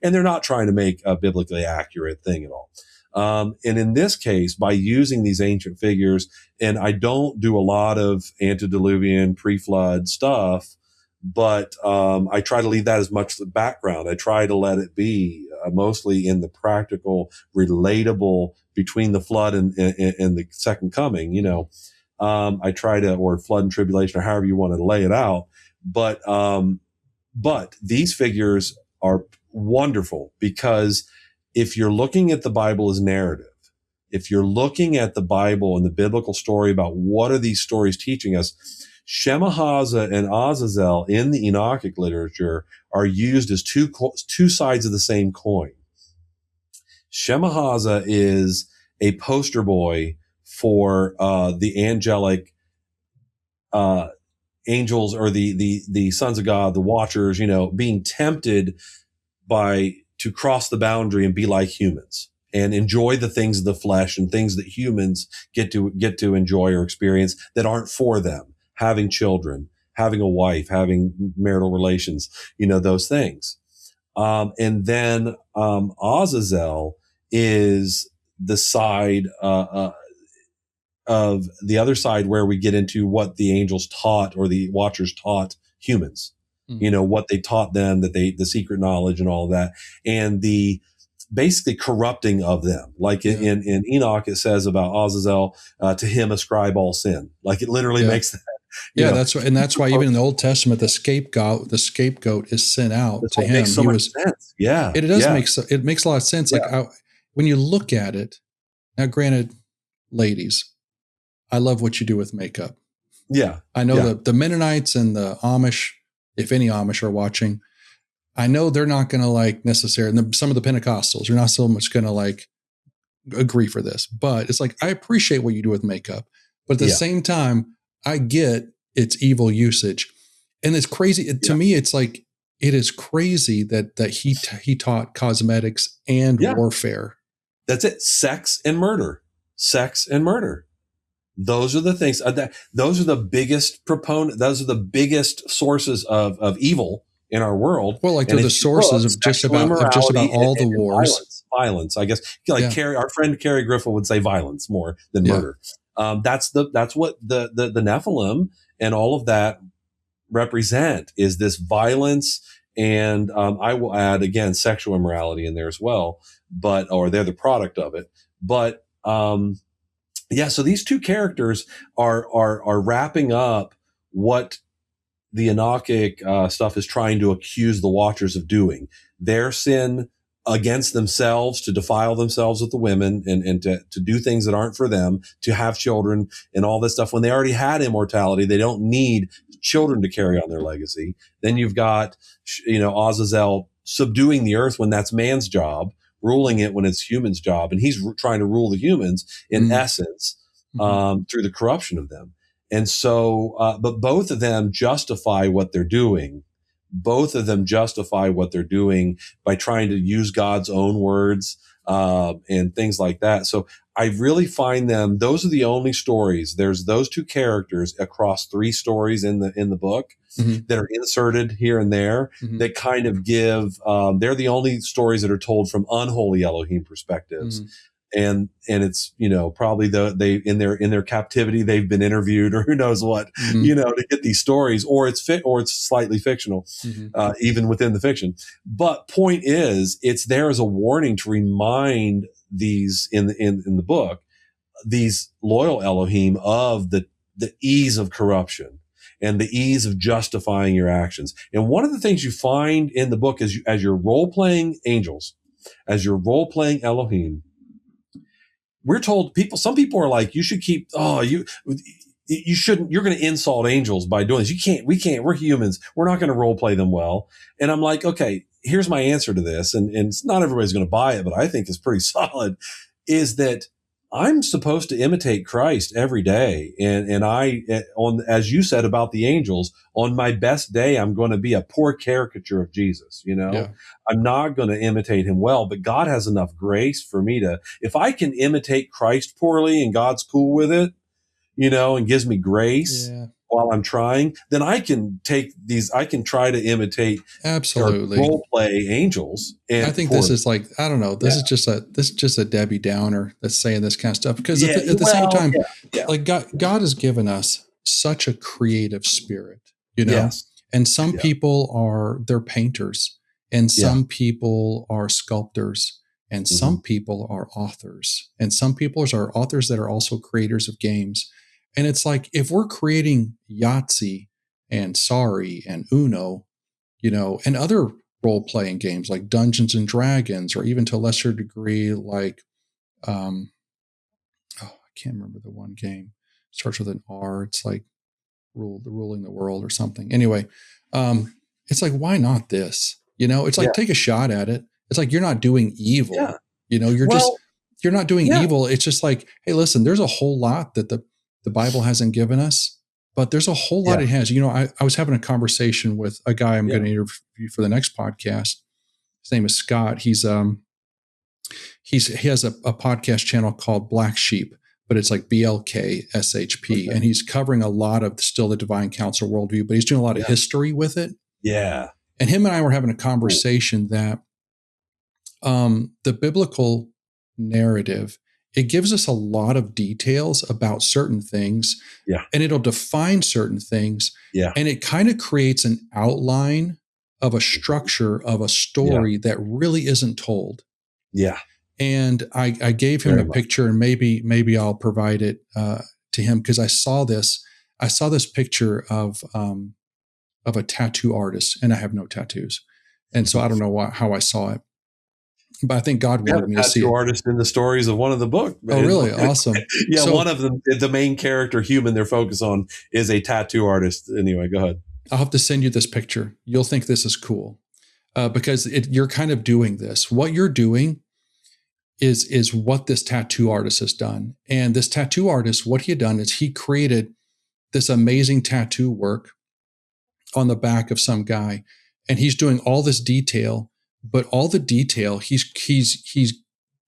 and they're not trying to make a biblically accurate thing at all. And in this case, by using these ancient figures, and I don't do a lot of antediluvian pre-flood stuff, but I try to leave that as much the background. I try to let it be mostly in the practical, relatable between the flood and the second coming. I try to, or flood and tribulation, or however you want to lay it out. But these figures are wonderful because if you're looking at the Bible as narrative, if you're looking at the Bible and the biblical story about what are these stories teaching us, Shemihaza and Azazel in the Enochic literature are used as two sides of the same coin. Shemihaza is a poster boy for the angelic angels, or the sons of God, the watchers, being tempted to cross the boundary and be like humans and enjoy the things of the flesh and things that humans get to enjoy or experience that aren't for them. Having children, having a wife, having marital relations, those things. And then Azazel is the side of the other side where we get into what the angels taught or the watchers taught humans. What they taught them, the secret knowledge and all of that, and the basically corrupting of them. Like in Enoch, it says about Azazel, to him ascribe all sin. Like it literally makes that. That's right. And that's why even in the Old Testament, the scapegoat is sent out to him. Makes so much sense. Yeah. It makes a lot of sense. Like when you look at it, now granted, ladies, I love what you do with makeup. Yeah. I know that the Mennonites and the Amish, if any Amish are watching, I know they're not going to like necessarily, and some of the Pentecostals are not so much going to like agree for this, but it's like, I appreciate what you do with makeup, but at the same time, I get its evil usage. And it's crazy. To me, it's like, it is crazy that he taught cosmetics and warfare. That's it. Sex and murder. Those are the things those are the biggest those are the biggest sources of evil in our world. Well, like they're the sources of just about all the wars. Violence, I guess. Like our friend Carrie Griffin would say violence more than murder. That's what the Nephilim and all of that represent, is this violence. And I will add again sexual immorality in there as well, or they're the product of it. But so these two characters are wrapping up what the Enochic stuff is trying to accuse the Watchers of doing. Their sin against themselves, to defile themselves with the women and to do things that aren't for them, to have children and all this stuff. When they already had immortality, they don't need children to carry on their legacy. Then you've got, Azazel subduing the earth when that's man's job, ruling it when it's humans' job. And he's trying to rule the humans in essence, through the corruption of them. And so, but both of them justify what they're doing. Both of them justify what they're doing by trying to use God's own words, and things like that. So I really find them, those are the only stories. There's those two characters across 3 stories in the book that are inserted here and there that kind of give, they're the only stories that are told from unholy Elohim perspectives. And it's, probably they in their captivity, they've been interviewed or who knows what, to get these stories, or it's slightly fictional, even within the fiction. But point is, it's there as a warning to remind these in the book, these loyal Elohim of the ease of corruption and the ease of justifying your actions. And one of the things you find in the book is as you're role-playing angels, as you're role-playing Elohim, we're told some people are like, you should keep, you shouldn't, you're going to insult angels by doing this. We can't, we're humans. We're not going to role play them well. And I'm like, okay, here's my answer to this. And it's not everybody's going to buy it, but I think it's pretty solid, is that I'm supposed to imitate Christ every day. And as you said about the angels, on my best day, I'm going to be a poor caricature of Jesus. Yeah. I'm not going to imitate him well, but God has enough grace for me if I can imitate Christ poorly and God's cool with it, and gives me grace while I'm trying, then I can try to imitate absolutely role play angels. And I think this is like, I don't know, this is just a Debbie Downer that's saying this kind of stuff, because at the same time, like God has given us such a creative spirit, and some people they're painters, and some people are sculptors, and some people are authors, and some people are authors that are also creators of games. And it's like, if we're creating Yahtzee and Sorry and Uno, and other role-playing games like Dungeons and Dragons, or even to a lesser degree, like, I can't remember the one game. It starts with an R. It's like ruling the world or something. Anyway, it's like, why not this? It's like, take a shot at it. It's like, you're not doing evil. Yeah. You're not doing evil. It's just like, hey, listen, there's a whole lot that the Bible hasn't given us, but there's a whole lot it has. I was having a conversation with a guy I'm going to interview for the next podcast. His name is Scott. He has a podcast channel called Black Sheep, but it's like BLKSHP. Okay. And he's covering a lot of still the Divine Council Worldview, but he's doing a lot of history with it. Yeah. And him and I were having a conversation that the biblical narrative, it gives us a lot of details about certain things, and it'll define certain things, and it kind of creates an outline of a structure of a story that really isn't told. Yeah. And I gave him a picture, and maybe I'll provide it to him, because I saw this picture of a tattoo artist, and I have no tattoos, and so I don't know how I saw it. But I think God wanted me to see it. Artist in the stories of one of the book. Oh, really? Awesome. So, one of them, the main character, human, they're focused on is a tattoo artist. Anyway, go ahead. I'll have to send you this picture. You'll think this is cool, because you're kind of doing this. What you're doing is what this tattoo artist has done. And this tattoo artist, what he had done is he created this amazing tattoo work on the back of some guy, and he's doing all this detail. But all the detail, he's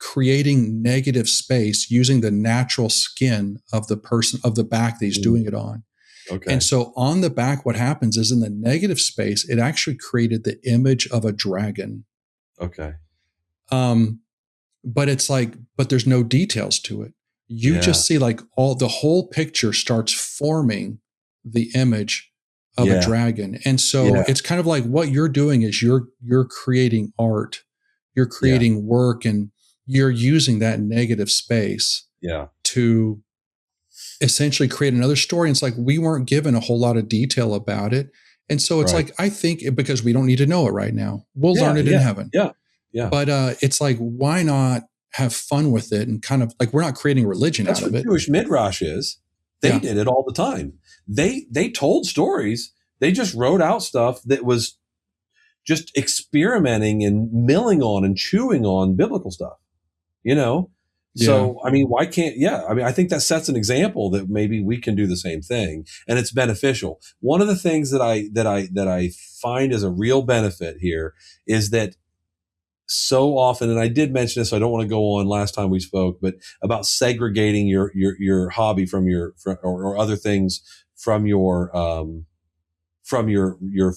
creating negative space using the natural skin of the person, of the back that he's doing it on. Okay. And so on the back, what happens is in the negative space, it actually created the image of a dragon. Okay. But it's like, but there's no details to it. You just see like the whole picture starts forming the image of a dragon. And so it's kind of like what you're doing is you're creating art, you're creating work, and you're using that negative space to essentially create another story. And it's like, we weren't given a whole lot of detail about it. And so it's like, I think because we don't need to know it right now, we'll learn it in heaven. Yeah. Yeah. But it's like, why not have fun with it? And kind of like, we're not creating religion out of it. Jewish midrash is. They did it all the time. They told stories. They just wrote out stuff that was just experimenting and milling on and chewing on biblical stuff, you know? So, I mean, why can't, I mean, I think that sets an example that maybe we can do the same thing, and it's beneficial. One of the things that I find as a real benefit here is that so often, and I did mention this, so I don't want to go on last time we spoke, but about segregating your hobby from or other things from your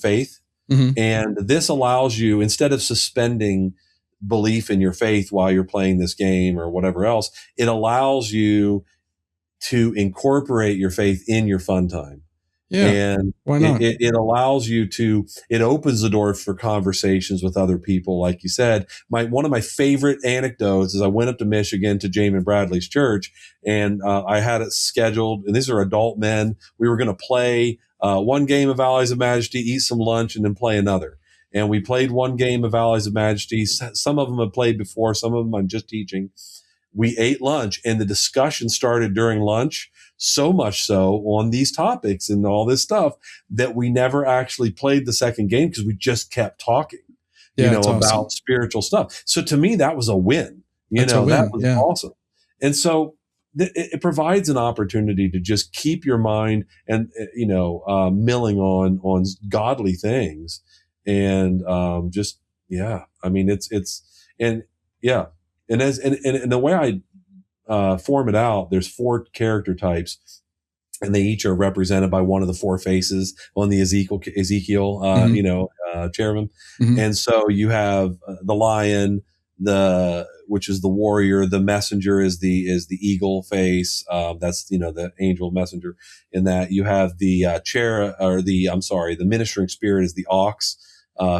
faith. Mm-hmm. And this allows you, instead of suspending belief in your faith while you're playing this game or whatever else, it allows you to incorporate your faith in your fun time. Yeah. And why not? It allows you to, it opens the door for conversations with other people. Like you said, one of my favorite anecdotes is I went up to Michigan to Jamin Bradley's church, and I had it scheduled, and these are adult men. We were going to play one game of Allies of Majesty, eat some lunch, and then play another. And we played one game of Allies of Majesty. Some of them have played before. Some of them I'm just teaching. We ate lunch, and the discussion started during lunch, so much so on these topics and all this stuff that we never actually played the second game because we just kept talking, about spiritual stuff. So to me, that was a win. That was awesome. And so it provides an opportunity to just keep your mind and, milling on godly things. And I mean, and the way I form it out, there's 4 character types, and they each are represented by one of the 4 faces on the Ezekiel cherubim. Mm-hmm. And so you have the lion, which is the warrior. The messenger is the eagle face. That's, the angel messenger. In that you have the the ministering spirit is the ox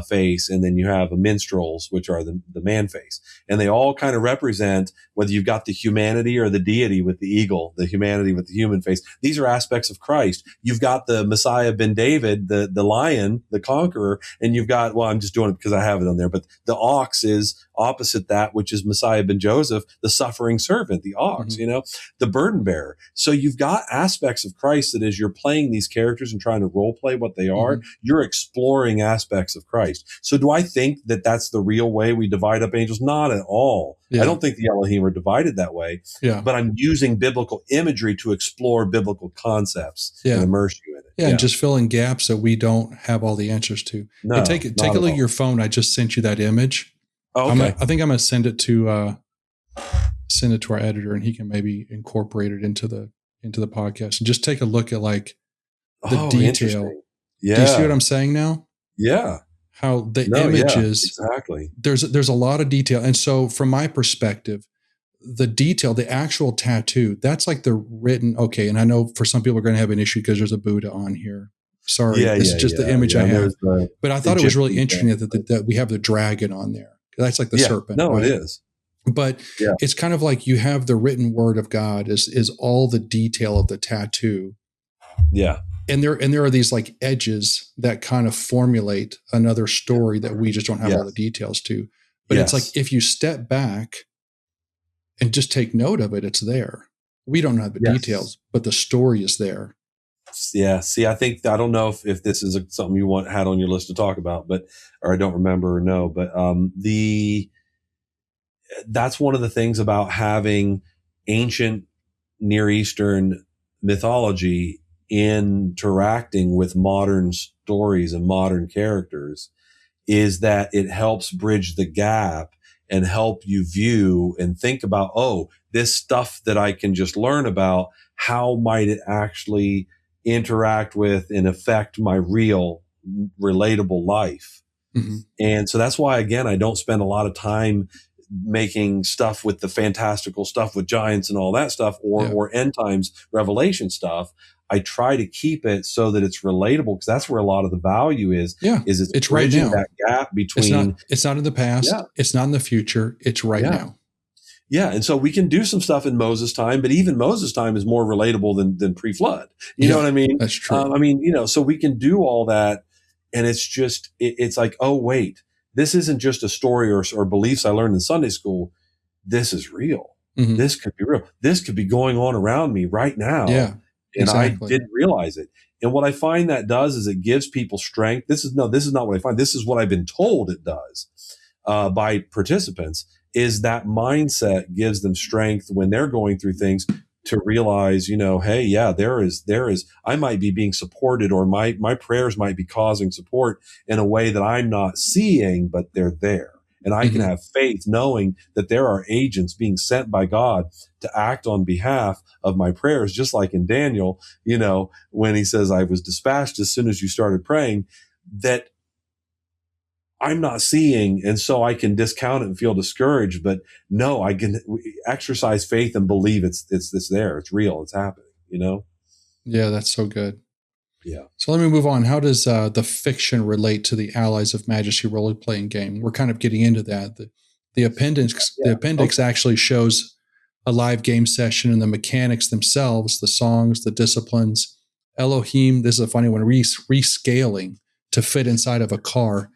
face, and then you have the minstrels, which are the man face, and they all kind of represent whether you've got the humanity or the deity with the eagle, the humanity with the human face. These are aspects of Christ. You've got the Messiah ben David, the lion, the conqueror, and you've got, well, I'm just doing it because I have it on there, but the ox is opposite that, which is Messiah ben Joseph, the suffering servant, the ox, Mm-hmm. The burden bearer. So you've got aspects of Christ that as you're playing these characters and trying to role play what they are, Mm-hmm. you're exploring aspects of Christ. So do I think that that's the real way we divide up angels? Not at all. Yeah. I don't think the Elohim are divided that way, but I'm using biblical imagery to explore biblical concepts and immerse you in it. Yeah, and just fill in gaps that we don't have all the answers to. No, hey, take a look at your phone. I just sent you that image. Oh, okay. I think I'm going to send it to our editor, and he can maybe incorporate it into the podcast, and just take a look at like the detail. Yeah. Do you see what I'm saying now? Yeah. How the images, exactly. There's a lot of detail. And so from my perspective, the detail, the actual tattoo, that's like the written, okay. And I know for some people are going to have an issue because there's a Buddha on here. Sorry. This is just the image I have. But I thought it was really interesting that we have the dragon on there. That's like the serpent. No, right? it is. But it's kind of like you have the written word of God is all the detail of the tattoo. Yeah. And there are these like edges that kind of formulate another story that we just don't have all the details to. But it's like if you step back and just take note of it, it's there. We don't have the details, but the story is there. Yeah. See, I don't know if this is something you had on your list to talk about, or I don't remember or know, but that's one of the things about having ancient Near Eastern mythology interacting with modern stories and modern characters, is that it helps bridge the gap and help you view and think about, this stuff that I can just learn about, how might it actually interact with and affect my real relatable life. Mm-hmm. And so that's why, again, I don't spend a lot of time making stuff with the fantastical stuff with giants and all that stuff, or end times revelation stuff. I try to keep it so that it's relatable, because that's where a lot of the value is. Yeah, is it's right now. That gap between. It's not in the past. Yeah. It's not in the future. It's right now. Yeah, and so we can do some stuff in Moses' time, but even Moses' time is more relatable than pre-flood. You know what I mean? That's true. So we can do all that, and it's just it's like, oh wait, this isn't just a story or beliefs I learned in Sunday school. This is real. Mm-hmm. This could be real. This could be going on around me right now. Yeah, and exactly. I didn't realize it. And what I find that does is it gives people strength. This is not what I find. This is what I've been told it does by participants, is that mindset gives them strength when they're going through things to realize, hey, yeah, there is, I might be being supported, or my prayers might be causing support in a way that I'm not seeing, but they're there. And I can have faith knowing that there are agents being sent by God to act on behalf of my prayers, just like in Daniel, when he says, I was dispatched as soon as you started praying, that I'm not seeing. And so I can discount it and feel discouraged, but no, I can exercise faith and believe it's there. It's real. It's happening, Yeah, that's so good. Yeah. So let me move on. How does the fiction relate to the Allies of Majesty role-playing game? We're kind of getting into that. The appendix actually shows a live game session and the mechanics themselves, the songs, the disciplines. Elohim, this is a funny one, rescaling to fit inside of a car,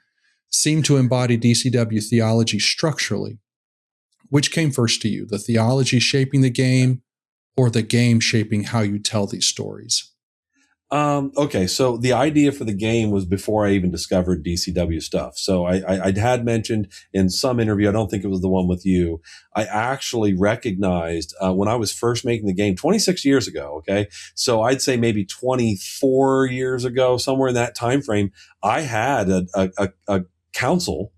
seem to embody DCW theology structurally. Which came first to you, the theology shaping the game or the game shaping how you tell these stories? Okay, so the idea for the game was before I even discovered DCW stuff. So I had mentioned in some interview, I don't think it was the one with you, I actually recognized when I was first making the game 26 years ago, okay? So I'd say maybe 24 years ago, somewhere in that time frame, I had a council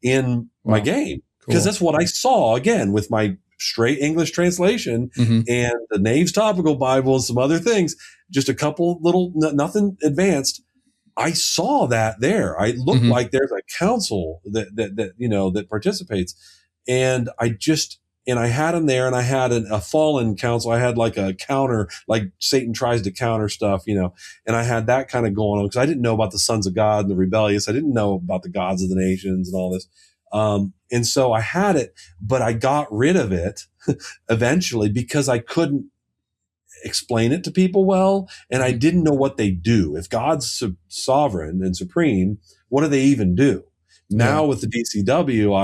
in my game. Because that's what I saw, again, with my straight English translation and the Nave's Topical Bible and some other things, just a couple little, nothing advanced. I saw that there. I looked like there's a council that participates. And I had them there, and I had a fallen council. I had like a counter, like Satan tries to counter stuff, and I had that kind of going on because I didn't know about the sons of God and the rebellious. I didn't know about the gods of the nations and all this. And so I had it, but I got rid of it eventually because I couldn't explain it to people well. And I didn't know what they do. If God's sovereign and supreme, what do they even do? Now with the DCW,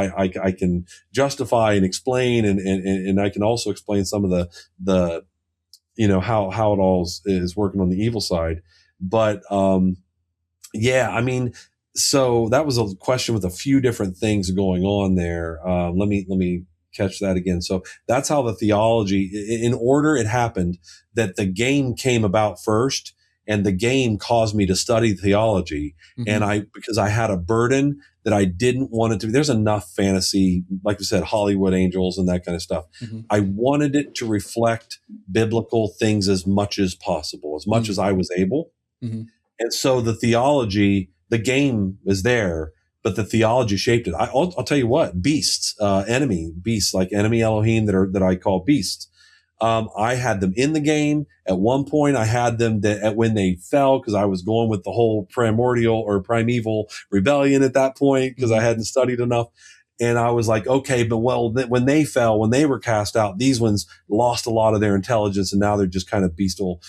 I can justify and explain, and I can also explain some of the how it all is working on the evil side. But, so that was a question with a few different things going on there. Let me catch that again. So that's how the theology, in order it happened, that the game came about first, and the game caused me to study theology. And because I had a burden that I didn't want it to be. There's enough fantasy, like I said, Hollywood angels and that kind of stuff. I wanted it to reflect biblical things as much as possible, as much as I was able. And so the theology, the game is there, but the theology shaped it. I'll tell you what, beasts, enemy beasts, like enemy Elohim that I call beasts. I had them in the game. At one point, I had them when they fell, because I was going with the whole primordial or primeval rebellion at that point, because I hadn't studied enough. And I was like, okay, but when they fell, when they were cast out, these ones lost a lot of their intelligence, and now they're just kind of beastal,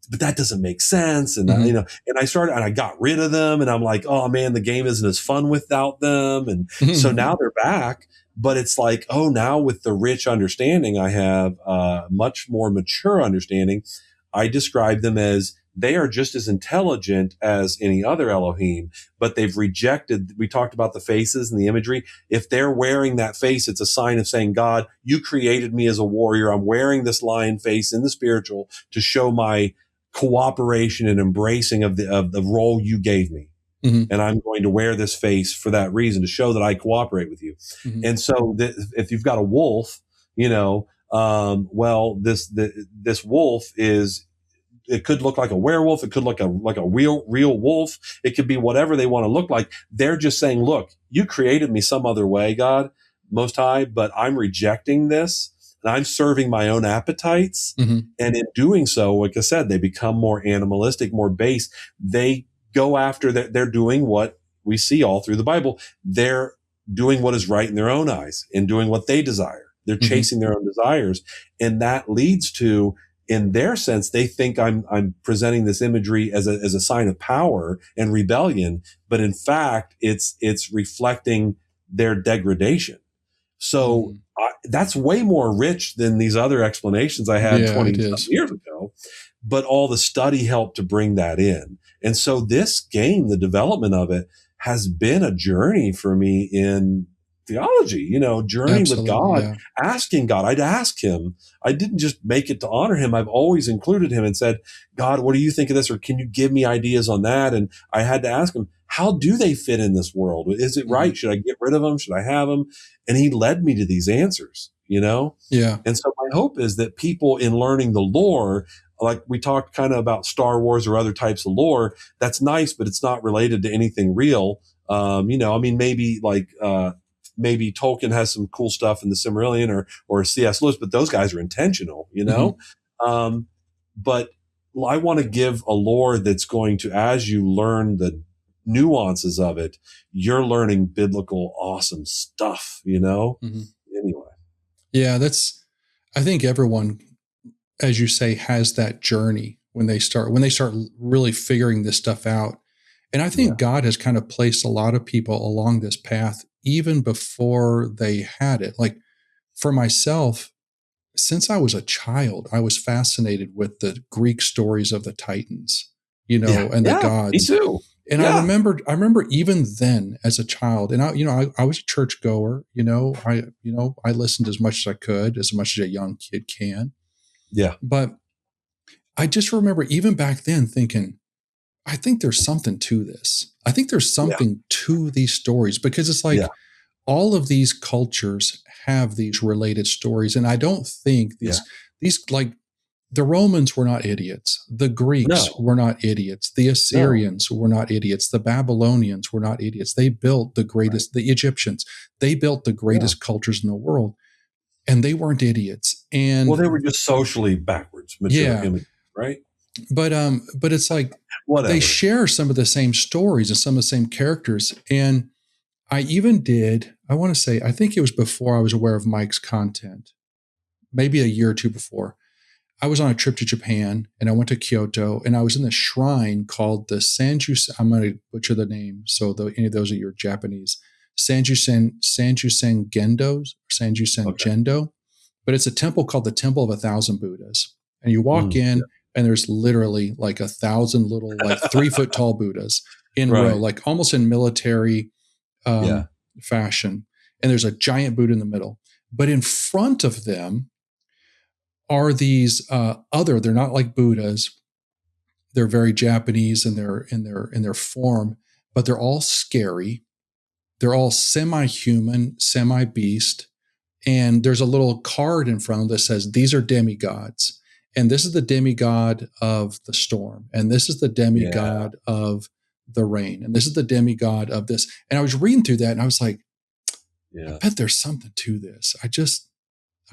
but that doesn't make sense. And and I started, and I got rid of them, and I'm like, oh man, the game isn't as fun without them. And so now they're back, but it's like, oh, now with the rich understanding, I have much more mature understanding. I describe them as they are just as intelligent as any other Elohim, but they've rejected. We talked about the faces and the imagery. If they're wearing that face, it's a sign of saying, God, you created me as a warrior. I'm wearing this lion face in the spiritual to show my cooperation and embracing of the role you gave me. And I'm going to wear this face for that reason, to show that I cooperate with you. And so if you've got a wolf, this wolf it could look like a werewolf. It could look like a real wolf. It could be whatever they want to look like. They're just saying, look, you created me some other way, God, Most High, but I'm rejecting this. And I'm serving my own appetites. And in doing so, like I said, they become more animalistic, more base. They go after they're doing what we see all through the Bible. They're doing what is right in their own eyes and doing what they desire. They're chasing their own desires. And that leads to in their sense, they think I'm presenting this imagery as a sign of power and rebellion, but in fact, it's reflecting their degradation. So that's way more rich than these other explanations I had 20 years ago. But all the study helped to bring that in. And so this game, the development of it, has been a journey for me in theology, journey with God, asking God. I'd ask him. I didn't just make it to honor him. I've always included him and said, God, what do you think of this? Or can you give me ideas on that? And I had to ask him, how do they fit in this world? Is it right? Should I get rid of them? Should I have them? And he led me to these answers, Yeah. And so my hope is that people, in learning the lore, like we talked kind of about Star Wars or other types of lore, that's nice, but it's not related to anything real. Maybe Tolkien has some cool stuff in the Silmarillion or C.S. Lewis, but those guys are intentional, But I want to give a lore that's going to, as you learn the nuances of it, you're learning biblical, awesome stuff, Anyway. Yeah, I think everyone, as you say, has that journey when they start really figuring this stuff out. And I think God has kind of placed a lot of people along this path even before they had it. Like for myself, since I was a child, I was fascinated with the Greek stories of the Titans, and the gods. Me too. And I remember even then as a child, and I was a churchgoer, I listened as much as I could, as much as a young kid can. Yeah. But I just remember even back then thinking, I think there's something to this. I think there's something to these stories, because it's like all of these cultures have these related stories. And I don't think these like the Romans were not idiots. The Greeks were not idiots. The Assyrians were not idiots. The Babylonians were not idiots. They built the greatest, the Egyptians, they built the greatest cultures in the world, and they weren't idiots. And they were just socially backwards, images, right? But it's like, whatever. They share some of the same stories and some of the same characters. And I even I want to say, I think it was before I was aware of Mike's content, maybe a year or two before. I was on a trip to Japan and I went to Kyoto, and I was in the shrine called the I'm going to butcher the name, so any of those of you are Japanese, Sanjusen Gendo, but it's a temple called the Temple of 1,000 Buddhas. And you walk in, and there's literally like 1,000 little, like 3-foot tall Buddhas in row, like almost in military fashion. And there's a giant Buddha in the middle. But in front of them are these they're not like Buddhas. They're very Japanese in their form, but they're all scary. They're all semi-human, semi-beast. And there's a little card in front of them that says, these are demigods. And this is the demigod of the storm. And this is the demigod of the rain. And this is the demigod of this. And I was reading through that and I was like, I bet there's something to this. I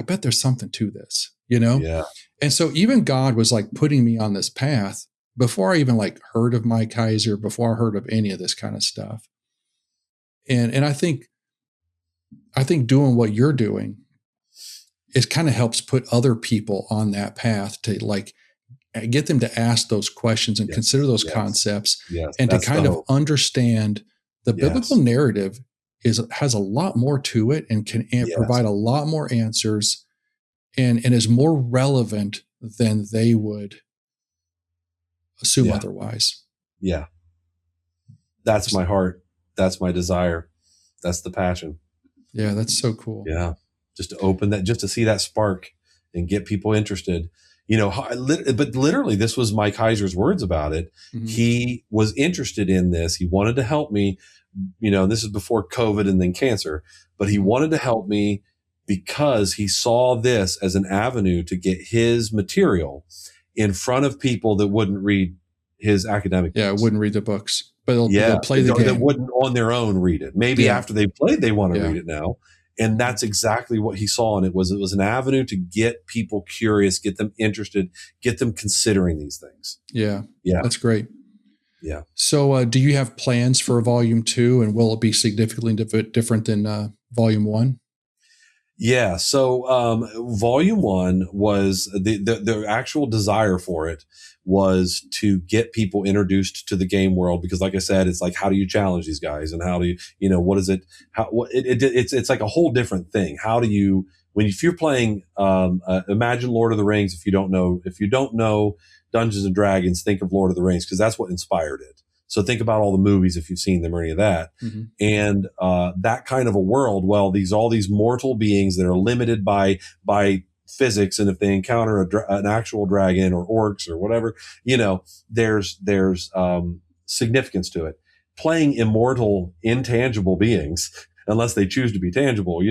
bet there's something to this, Yeah. And so even God was like putting me on this path before I even like heard of Mike Heiser, before I heard of any of this kind of stuff. And I think doing what you're doing, it kind of helps put other people on that path to like get them to ask those questions and consider those concepts and to kind of understand the biblical narrative has a lot more to it and can provide a lot more answers and is more relevant than they would assume otherwise. Yeah. That's my heart. That's my desire. That's the passion. Yeah, that's so cool. Yeah. Just to open that, just to see that spark and get people interested. But literally, this was Mike Heiser's words about it. Mm-hmm. He was interested in this. He wanted to help me. This is before COVID and then cancer, but he wanted to help me because he saw this as an avenue to get his material in front of people that wouldn't read his academic books. Wouldn't read the books, but they'll play the game. That wouldn't on their own read it. Maybe after they played, they want to read it now. And that's exactly what he saw. And it was an avenue to get people curious, get them interested, get them considering these things. Yeah. Yeah. That's great. Yeah. So do you have plans for volume 2, and will it be significantly different than volume 1? Yeah. So, volume one was the actual desire for it was to get people introduced to the game world. Because like I said, it's like, how do you challenge these guys, and how do you, what is it? It's like a whole different thing. How do you, if you're playing, imagine Lord of the Rings. If you don't know Dungeons and Dragons, think of Lord of the Rings, because that's what inspired it. So think about all the movies, if you've seen them or any of that. Mm-hmm. And that kind of a world, well, all these mortal beings that are limited by physics. And if they encounter an actual dragon or orcs or whatever, there's significance to it. Playing immortal, intangible beings, unless they choose to be tangible,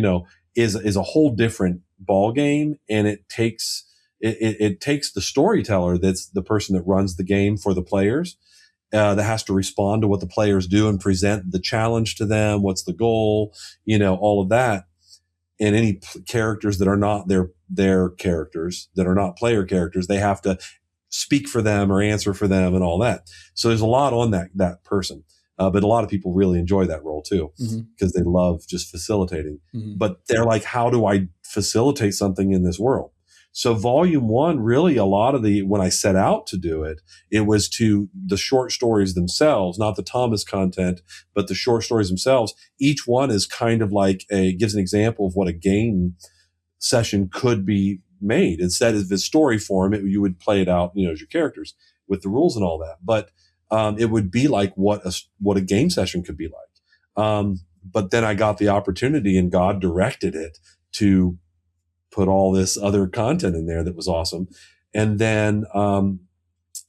is a whole different ball game. And it takes the storyteller, that's the person that runs the game for the players, that has to respond to what the players do and present the challenge to them. What's the goal? All of that. And any characters that are not their characters, that are not player characters, they have to speak for them or answer for them and all that. So there's a lot on that person. But a lot of people really enjoy that role too, because they love just facilitating. Mm-hmm. But they're like, how do I facilitate something in this world? So volume one, really a lot of when I set out to do it, it was to the short stories themselves, not the Thomas content, but the short stories themselves. Each one is kind of like gives an example of what a game session could be made. Instead of the story form, you would play it out, as your characters with the rules and all that. But it would be like what a game session could be like. But then I got the opportunity, and God directed it to put all this other content in there that was awesome. And then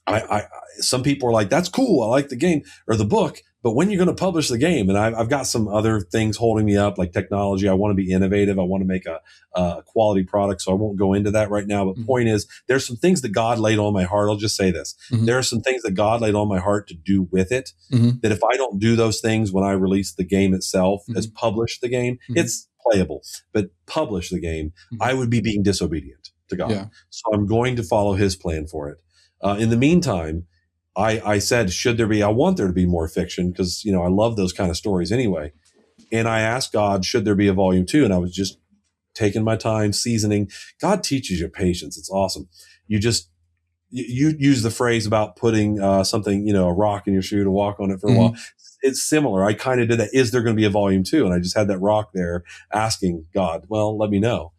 I some people are like, that's cool, I like the game or the book, but when you're going to publish the game? And I've got some other things holding me up, like technology. I want to be innovative. I want to make a quality product. So I won't go into that right now. But point is, there's some things that God laid on my heart. I'll just say this. There are some things that God laid on my heart to do with it, that if I don't do those things when I release the game itself, as publish the game, it's playable, but publish the game, I would be being disobedient to God. Yeah. So I'm going to follow his plan for it. In the meantime, I said, I want there to be more fiction, because, I love those kind of stories anyway. And I asked God, should there be a volume 2? And I was just taking my time, seasoning. God teaches you patience. It's awesome. You use the phrase about putting something, a rock in your shoe to walk on it for a while. It's similar. I kind of did that. Is there going to be a volume 2? And I just had that rock there asking God, well, let me know.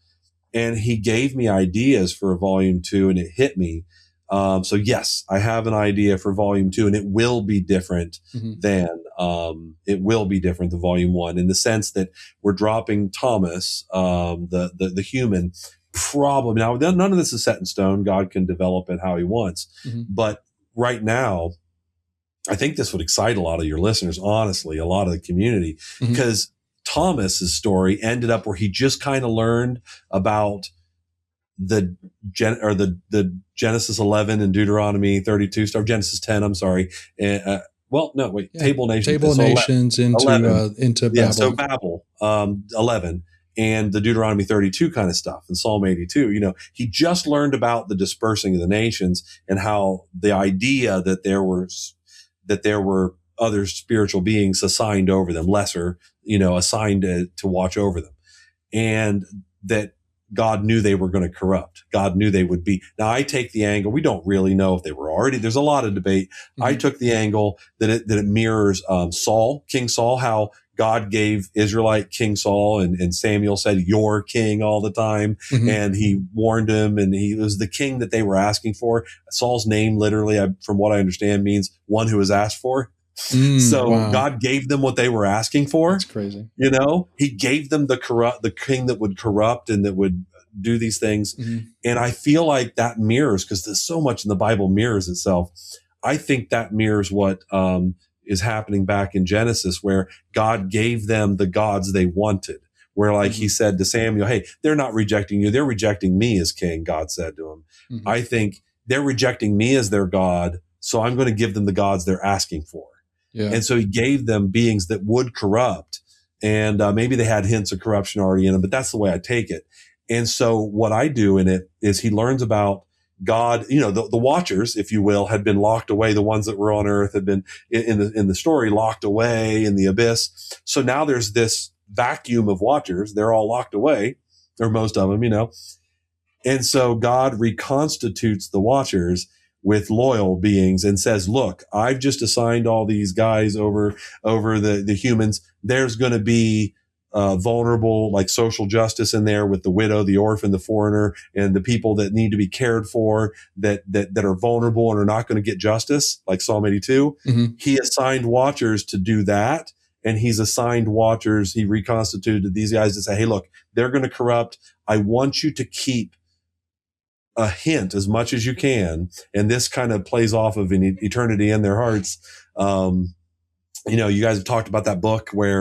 And he gave me ideas for a volume 2, and it hit me. So yes, I have an idea for volume 2, and it will be different than the volume 1, in the sense that we're dropping Thomas, the human. Probably now, none of this is set in stone. God can develop it how he wants. But right now, I think this would excite a lot of your listeners, honestly, a lot of the community, because Thomas's story ended up where he just kind of learned about the Genesis 11 and Deuteronomy 32 stuff, Genesis 10, I'm sorry. Table Nations. Table Nations into Babel. Yeah, so Babel, 11. And the Deuteronomy 32 kind of stuff, and Psalm 82. He just learned about the dispersing of the nations, and how the idea that there were other spiritual beings assigned over them, lesser, assigned to watch over them, and that God knew they were going to corrupt. God knew they would be. Now, I take the angle, we don't really know if they were already. There's a lot of debate. I took the angle that it mirrors Saul, King Saul, how God gave Israelite King Saul, and Samuel said, "You're king," all the time. And he warned him, and he was the king that they were asking for. Saul's name, literally, from what I understand, means one who is asked for. Wow. God gave them what they were asking for. That's crazy. He gave them the king that would corrupt and that would do these things. And I feel like that mirrors, because there's so much in the Bible mirrors itself. I think that mirrors what is happening back in Genesis, where God gave them the gods they wanted. Where, like he said to Samuel, hey, they're not rejecting you. They're rejecting me as king, God said to him. I think they're rejecting me as their God, so I'm going to give them the gods they're asking for. Yeah. And so he gave them beings that would corrupt, and maybe they had hints of corruption already in them, but that's the way I take it. And so what I do in it is he learns about God, the watchers, if you will, had been locked away. The ones that were on earth had been in the story locked away in the abyss. So now there's this vacuum of watchers. They're all locked away. or most of them, And so God reconstitutes the watchers with loyal beings and says, look, I've just assigned all these guys over the humans. There's going to be vulnerable, like social justice in there with the widow, the orphan, the foreigner, and the people that need to be cared for, that are vulnerable and are not going to get justice, like Psalm 82. Mm-hmm. He assigned watchers to do that. And he's assigned watchers. He reconstituted these guys to say, hey, look, they're going to corrupt. I want you to keep a hint as much as you can. And this kind of plays off of an eternity in their hearts. You guys have talked about that book where,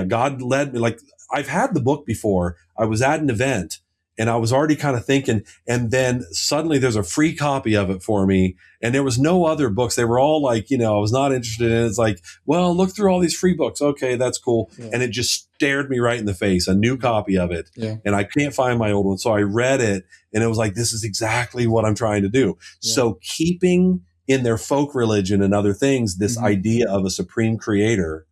God led me. Like, I've had the book before. I was at an event and I was already kind of thinking, and then suddenly there's a free copy of it for me. And there was no other books. They were all like, I was not interested in it. It's like, well, look through all these free books. Okay, that's cool. Yeah. And it just stared me right in the face, a new copy of it. Yeah. And I can't find my old one. So I read it and it was like, this is exactly what I'm trying to do. Yeah. So keeping in their folk religion and other things, this idea of a supreme creator,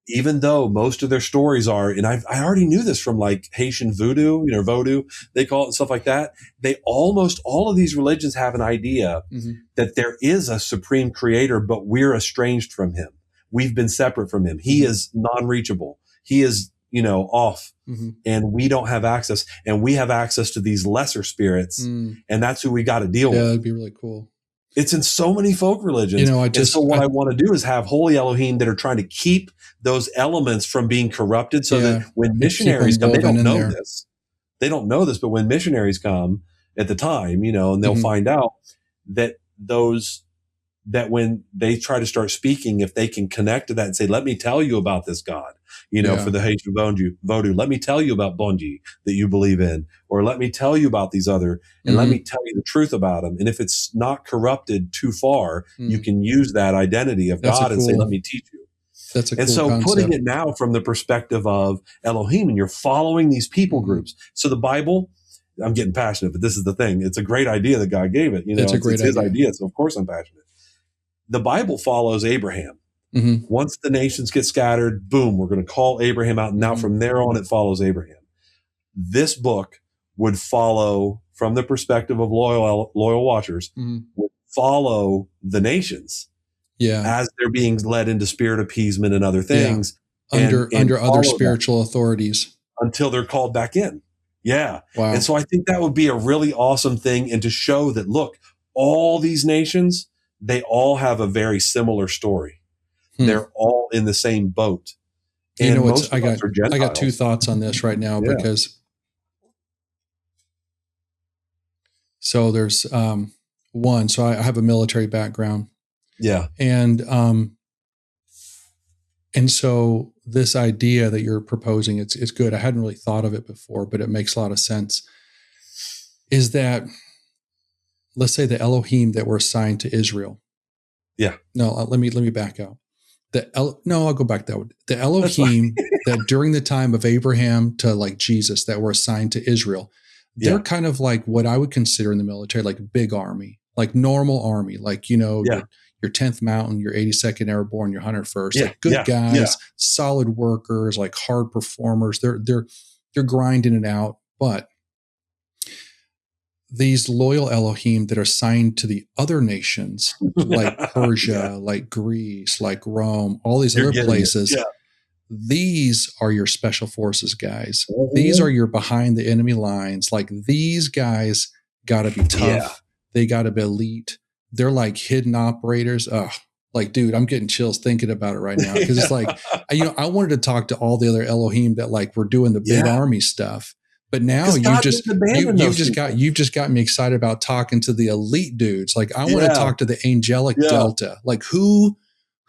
even though most of their stories are, and I already knew this from like Haitian voodoo, Vodou, they call it and stuff like that. Almost all of these religions have an idea that there is a supreme creator, but we're estranged from him. We've been separate from him. He is non-reachable. He is, off, and we don't have access, and we have access to these lesser spirits, and that's who we got to deal with. Yeah, that'd be really cool. It's in so many folk religions. So what I want to do is have holy Elohim that are trying to keep those elements from being corrupted, so that when missionaries come, they don't know this. They don't know this, but when missionaries come at the time, and they'll find out that that when they try to start speaking, if they can connect to that and say, let me tell you about this God, for the Haitian Vodou, let me tell you about Bonji that you believe in, or let me tell you about these other, and let me tell you the truth about them. And if it's not corrupted too far, you can use that identity of God and say, let me teach you. That's a cool and so concept. Putting it now from the perspective of Elohim, and you're following these people groups. So the Bible, I'm getting passionate, but this is the thing. It's a great idea that God gave it. It's his idea. So of course I'm passionate. The Bible follows Abraham. Once the nations get scattered, boom, we're going to call Abraham out. And now from there on, it follows Abraham. This book would follow, from the perspective of loyal watchers, would follow the nations as they're being led into spirit appeasement and other things. Under other spiritual authorities. Until they're called back in. Yeah. Wow. And so I think that would be a really awesome thing, and to show that, look, all these nations, they all have a very similar story. They're all in the same boat. And I got two thoughts on this right now, because so there's one. So I have a military background. Yeah. And so this idea that you're proposing, it's good. I hadn't really thought of it before, but it makes a lot of sense. Is that, let's say, the Elohim that were assigned to Israel. Yeah. No, let me back out. I'll go back that way. The Elohim that during the time of Abraham to like Jesus that were assigned to Israel, they're kind of like what I would consider in the military, like big army, like normal army, like, your 10th Mountain, your 82nd Airborne, your 101st, like good guys, solid workers, like hard performers. They're grinding it out. But these loyal Elohim that are assigned to the other nations, like Persia, like Greece, like Rome, all these other places, these are your special forces guys. These are your behind the enemy lines. Like, these guys got to be tough. They got to be elite. They're like hidden operators. Like, dude, I'm getting chills thinking about it right now, because it's like, I wanted to talk to all the other Elohim that like were doing the big army stuff. But now you've just got me excited about talking to the elite dudes. Like, I want to talk to the angelic Delta. Like, who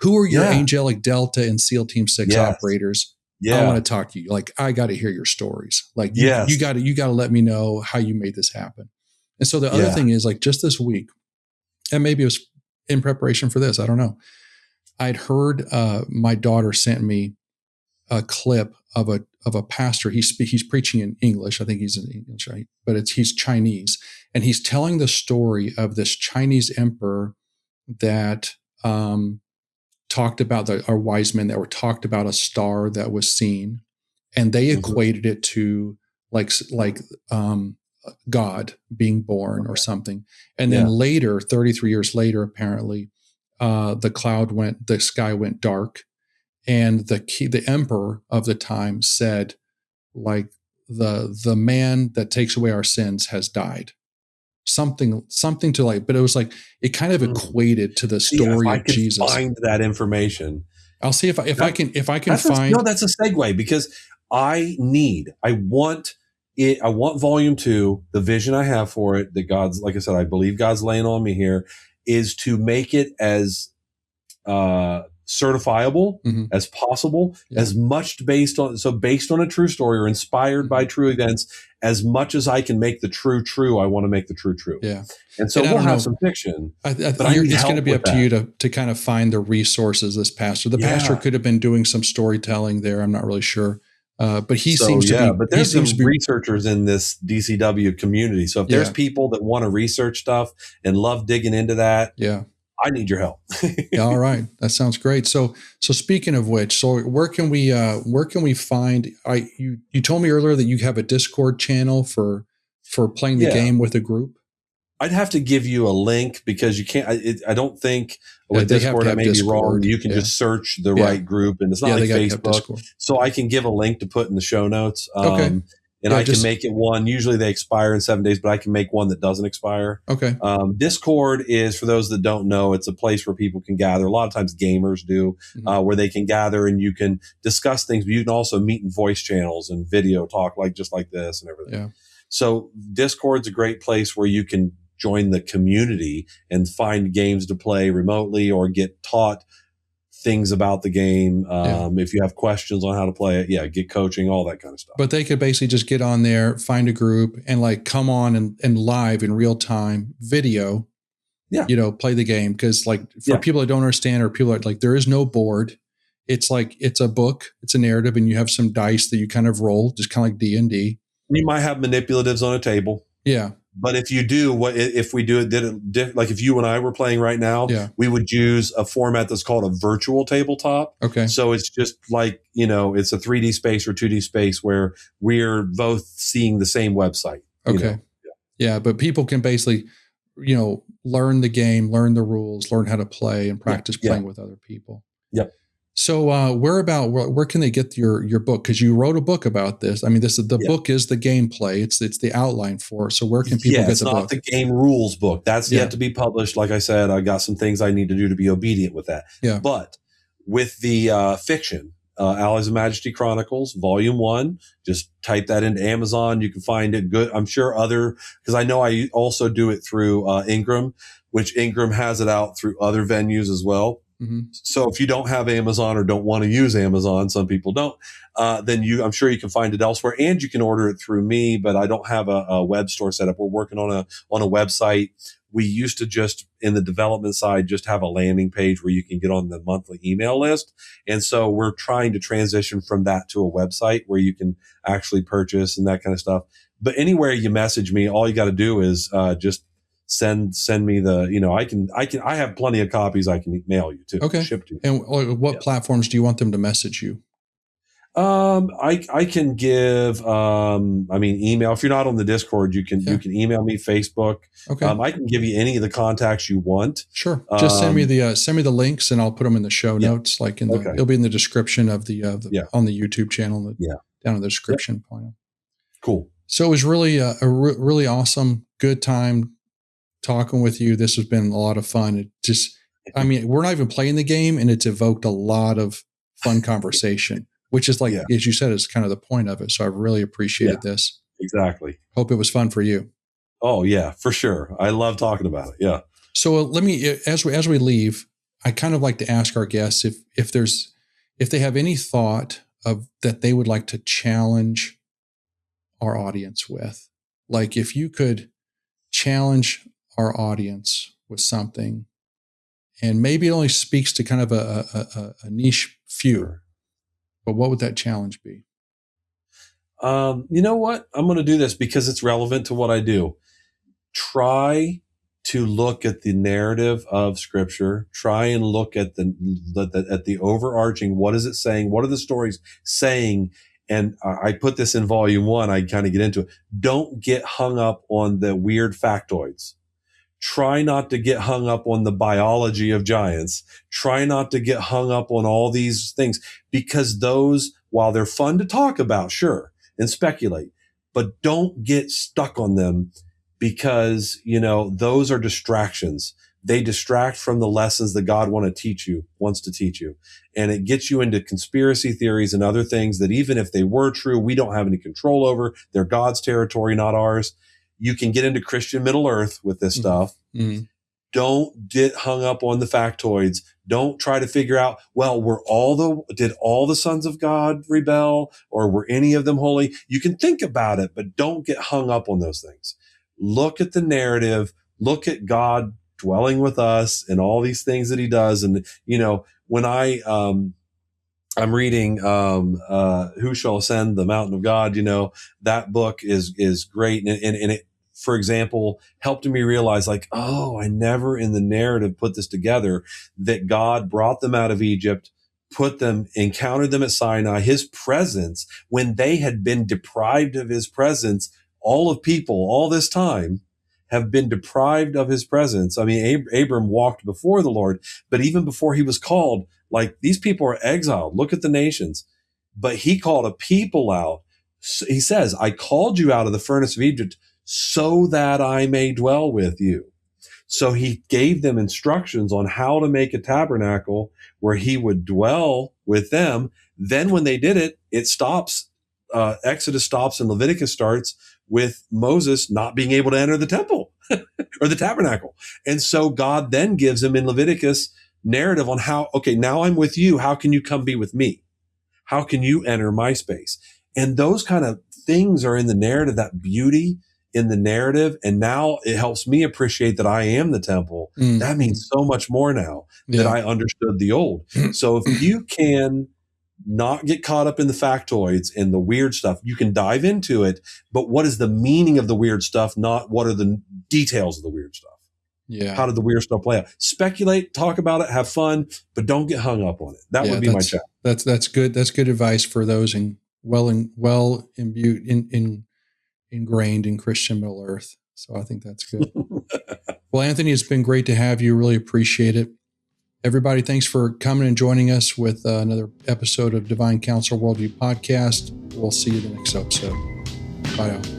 are your angelic Delta and SEAL Team 6 operators? I want to talk to you. Like, I got to hear your stories. Like, you got to let me know how you made this happen. And so the other thing is, like, just this week, and maybe it was in preparation for this, I don't know, I'd heard my daughter sent me a clip of a pastor. He's preaching in English. I think he's in English, right? But he's Chinese, and he's telling the story of this Chinese emperor that talked about our wise men that were talked about a star that was seen, and they equated it to like God being born or something. And then later, 33 years later, apparently, the sky went dark, and the emperor of the time said, like, the man that takes away our sins has died. Something to like, but it was like, it kind of equated to the story of Jesus. Find that information. I'll see if I can find. No, that's a segue, because I want volume 2. The vision I have for it, that God's, like I said, I believe God's laying on me here, is to make it as certifiable as possible, as much based on a true story or inspired by true events. As much as I can make the true, I want to make the true. Yeah. And so we'll have some fiction. It's going to be up to you to kind of find the resources. This pastor, the pastor could have been doing some storytelling there. I'm not really sure. But he seems to be. But there's some researchers in this DCW community. So if there's people that want to research stuff and love digging into that, I need your help. All right, that sounds great. So speaking of which, where can we find? You told me earlier that you have a Discord channel for playing the game with a group. I'd have to give you a link, because you can't. I don't think with Discord, I may be wrong. You can just search the right group, and it's not like Facebook. So I can give a link to put in the show notes. Okay. And I can make it one. Usually they expire in 7 days, but I can make one that doesn't expire. Okay. Discord is, for those that don't know, it's a place where people can gather. A lot of times gamers do, where they can gather and you can discuss things, but you can also meet in voice channels and video talk, just like this and everything. Yeah. So Discord's a great place where you can join the community and find games to play remotely or get taught things about the game. If you have questions on how to play it, get coaching, all that kind of stuff. But they could basically just get on there, find a group, and like come on and live in real time video, play the game. Because like for people that don't understand, or people that like, there is no board. It's like, it's a book, it's a narrative, and you have some dice that you kind of roll, just kind of like D&D. You might have manipulatives on a table. Yeah. But if you do, if we do it, like if you and I were playing right now, we would use a format that's called a virtual tabletop. Okay. So it's just like, it's a 3D space or 2D space where we're both seeing the same website. Okay. Yeah. But people can basically, learn the game, learn the rules, learn how to play, and practice playing with other people. Yep. So where can they get your book? Because you wrote a book about this. I mean, the book is the gameplay. It's the outline for it. So where can people get the book? It's not the game rules book. That's yet to be published. Like I said, I got some things I need to do to be obedient with that. Yeah. But with the fiction, Allies of Majesty Chronicles, Volume 1, just type that into Amazon. You can find it good. I'm sure because I know I also do it through Ingram, which Ingram has it out through other venues as well. Mm-hmm. So if you don't have Amazon or don't want to use Amazon, some people don't, then I'm sure you can find it elsewhere, and you can order it through me, but I don't have a web store set up. We're working on a website. We used to just, in the development side, just have a landing page where you can get on the monthly email list. And so we're trying to transition from that to a website where you can actually purchase and that kind of stuff. But anywhere you message me, all you got to do is just send me I have plenty of copies I can mail you to. Okay. Ship to you. And what platforms do you want them to message you? I can give, email. If you're not on the Discord, you can email me, Facebook. Okay. I can give you any of the contacts you want. Sure. Just send me the links, and I'll put them in the show notes, like it'll be in the description of the on the YouTube channel, down in the description point. Cool. So it was really a really awesome, good time talking with you. This has been a lot of fun. We're not even playing the game, and it's evoked a lot of fun conversation, which is like, as you said, is kind of the point of it. So I really appreciated this. Exactly. Hope it was fun for you. Oh yeah, for sure. I love talking about it. Yeah. So let me, as we leave, I kind of like to ask our guests if they have any thought of that they would like to challenge our audience with. Like if you could challenge our audience with something, and maybe it only speaks to kind of a niche few, but what would that challenge be? You know what? I'm going to do this because it's relevant to what I do. Try to look at the narrative of Scripture. Try and look at the overarching. What is it saying? What are the stories saying? And I put this in volume 1. I kind of get into it. Don't get hung up on the weird factoids. Try not to get hung up on the biology of giants. Try not to get hung up on all these things, because those, while they're fun to talk about, sure, and speculate, but don't get stuck on them, because, those are distractions. They distract from the lessons that God wants to teach you. And it gets you into conspiracy theories and other things that, even if they were true, we don't have any control over. They're God's territory, not ours. You can get into Christian Middle Earth with this stuff. Mm-hmm. Don't get hung up on the factoids. Don't try to figure out, well, did all the sons of God rebel, or were any of them holy? You can think about it, but don't get hung up on those things. Look at the narrative. Look at God dwelling with us and all these things that he does. And, when I'm reading, Who Shall Ascend the Mountain of God, that book is great. And it, for example, helped me realize, like, oh, I never in the narrative put this together, that God brought them out of Egypt, encountered them at Sinai, his presence, when they had been deprived of his presence. All of people, all this time, have been deprived of his presence. I mean, Abram walked before the Lord, but even before he was called, like, these people are exiled. Look at the nations. But he called a people out. He says, I called you out of the furnace of Egypt so that I may dwell with you. So he gave them instructions on how to make a tabernacle where he would dwell with them. Then when they did it, it stops. Exodus stops and Leviticus starts with Moses not being able to enter the temple or the tabernacle. And so God then gives him in Leviticus narrative on how, okay, now I'm with you. How can you come be with me? How can you enter my space? And those kind of things are in the narrative, that beauty in the narrative. And now it helps me appreciate that I am the temple. Mm. That means so much more now that I understood the old. So if you can not get caught up in the factoids and the weird stuff, you can dive into it. But what is the meaning of the weird stuff? Not what are the details of the weird stuff. Yeah. How did the weird stuff play out? Speculate, talk about it, have fun, but don't get hung up on it. That would be my challenge. That's good. That's good advice for those ingrained in Christian Middle Earth. So I think that's good. Well, Anthony, it's been great to have you. Really appreciate it. Everybody, thanks for coming and joining us with another episode of Divine Counsel Worldview Podcast. We'll see you in the next episode. Bye now.